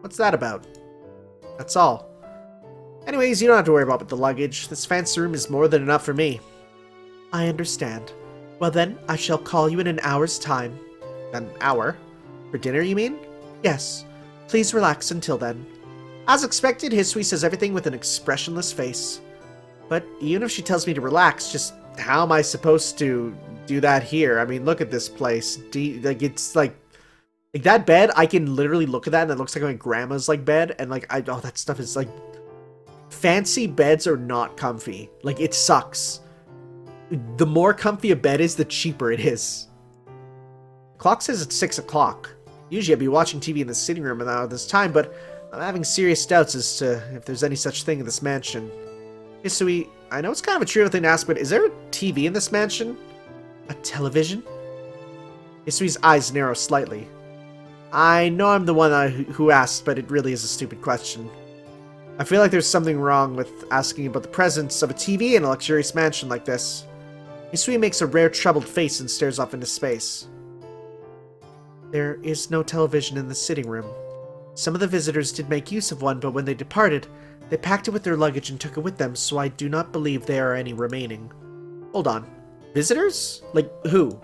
What's that about? That's all. Anyways, you don't have to worry about the luggage. This fancy room is more than enough for me. I understand. Well then, I shall call you in an hour's time. An hour? For dinner, you mean? Yes. Please relax until then. As expected, Hisui says everything with an expressionless face. But even if she tells me to relax, just how am I supposed to do that here? I mean, look at this place. It's like that bed, I can literally look at that and it looks like my grandma's like bed, and like oh, that stuff is like, fancy beds are not comfy. Like, it sucks. The more comfy a bed is, the cheaper it is. The clock says it's 6 o'clock. Usually I'd be watching TV in the sitting room around this time, but I'm having serious doubts as to if there's any such thing in this mansion. Hisui, I know it's kind of a trivial thing to ask, but is there a TV in this mansion? A television? Hisui's eyes narrow slightly. I know I'm the one who asked, but it really is a stupid question. I feel like there's something wrong with asking about the presence of a TV in a luxurious mansion like this. Hisui makes a rare troubled face and stares off into space. There is no television in the sitting room. Some of the visitors did make use of one, but when they departed, they packed it with their luggage and took it with them, so I do not believe there are any remaining. Hold on. Visitors? Like who?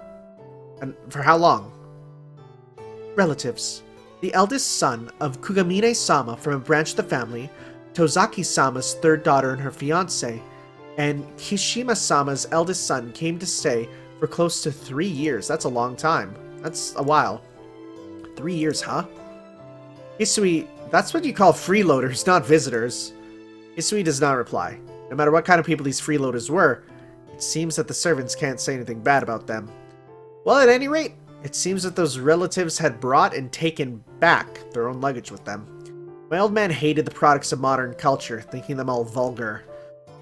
And for how long? Relatives. The eldest son of Kugamine-sama from a branch of the family, Tozaki-sama's third daughter and her fiancé, and Kishima-sama's eldest son came to stay for close to 3 years. That's a long time. That's a while. 3 years, huh? Hisui, that's what you call freeloaders, not visitors. Hisui does not reply. No matter what kind of people these freeloaders were, it seems that the servants can't say anything bad about them. Well, at any rate, it seems that those relatives had brought and taken back their own luggage with them. My old man hated the products of modern culture, thinking them all vulgar.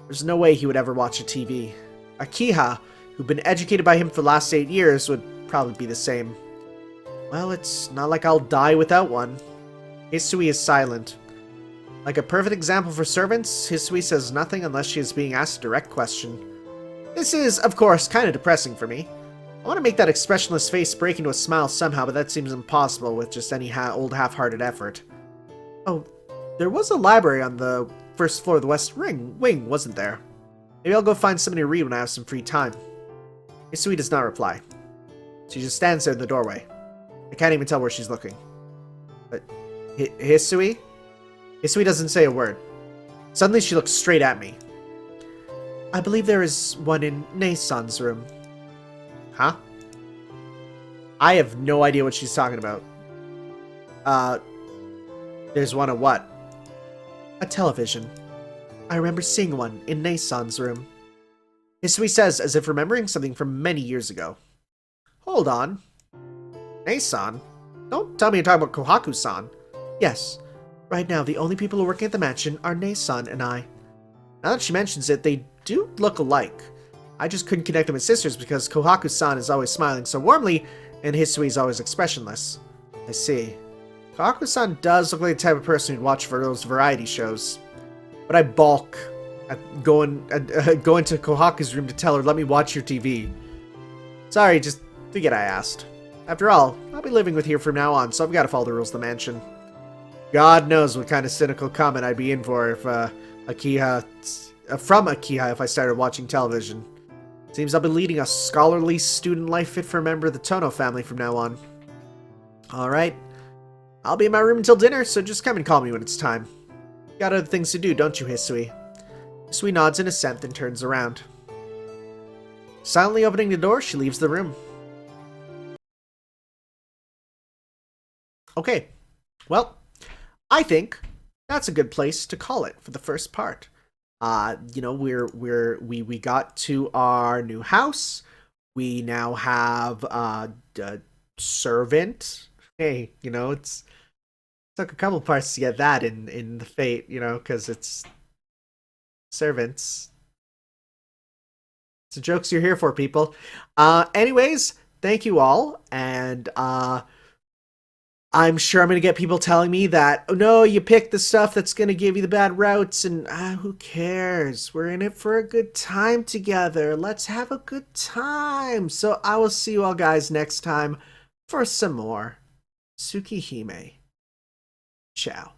There's no way he would ever watch a TV. Akiha, who'd been educated by him for the last 8 years, would probably be the same. Well, it's not like I'll die without one. Hisui is silent. Like a perfect example for servants, Hisui says nothing unless she is being asked a direct question. This is, of course, kind of depressing for me. I want to make that expressionless face break into a smile somehow, but that seems impossible with just any old half-hearted effort. Oh, there was a library on the first floor of the West Wing, wasn't there? Maybe I'll go find something to read when I have some free time. Hisui does not reply. She just stands there in the doorway. I can't even tell where she's looking. But Hisui? Hisui doesn't say a word. Suddenly she looks straight at me. I believe there is one in Nei-san's room. Huh? I have no idea what she's talking about. There's one of what? A television. I remember seeing one in Nei-san's room. Hisui says, as if remembering something from many years ago. Hold on. Nei-san? Don't tell me you're talking about Kohaku-san. Yes. Right now, the only people who are working at the mansion are Nei-san and I. Now that she mentions it, they do look alike. I just couldn't connect them as sisters because Kohaku-san is always smiling so warmly, and Hisui is always expressionless. I see. Kohaku-san does look like the type of person who'd watch for those variety shows. But I balk at going to Kohaku's room to tell her, let me watch your TV. Sorry, just forget I asked. After all, I'll be living with here from now on, so I've got to follow the rules of the mansion. God knows what kind of cynical comment I'd be in for if from Akiha if I started watching television. Seems I'll be leading a scholarly student life fit for a member of the Tono family from now on. Alright. I'll be in my room until dinner, so just come and call me when it's time. Got other things to do, don't you, Hisui? Hisui nods in assent and turns around. Silently opening the door, she leaves the room. Okay. Well, I think that's a good place to call it for the first part. You know, we got to our new house. We now have a servant. Hey, you know, it's took a couple parts to get that in the Fate, you know, because it's servants. It's the jokes you're here for, people. Anyways, thank you all, and I'm sure I'm going to get people telling me that, oh no, you picked the stuff that's going to give you the bad routes, and who cares? We're in it for a good time together. Let's have a good time. So I will see you all guys next time for some more Tsukihime. Ciao.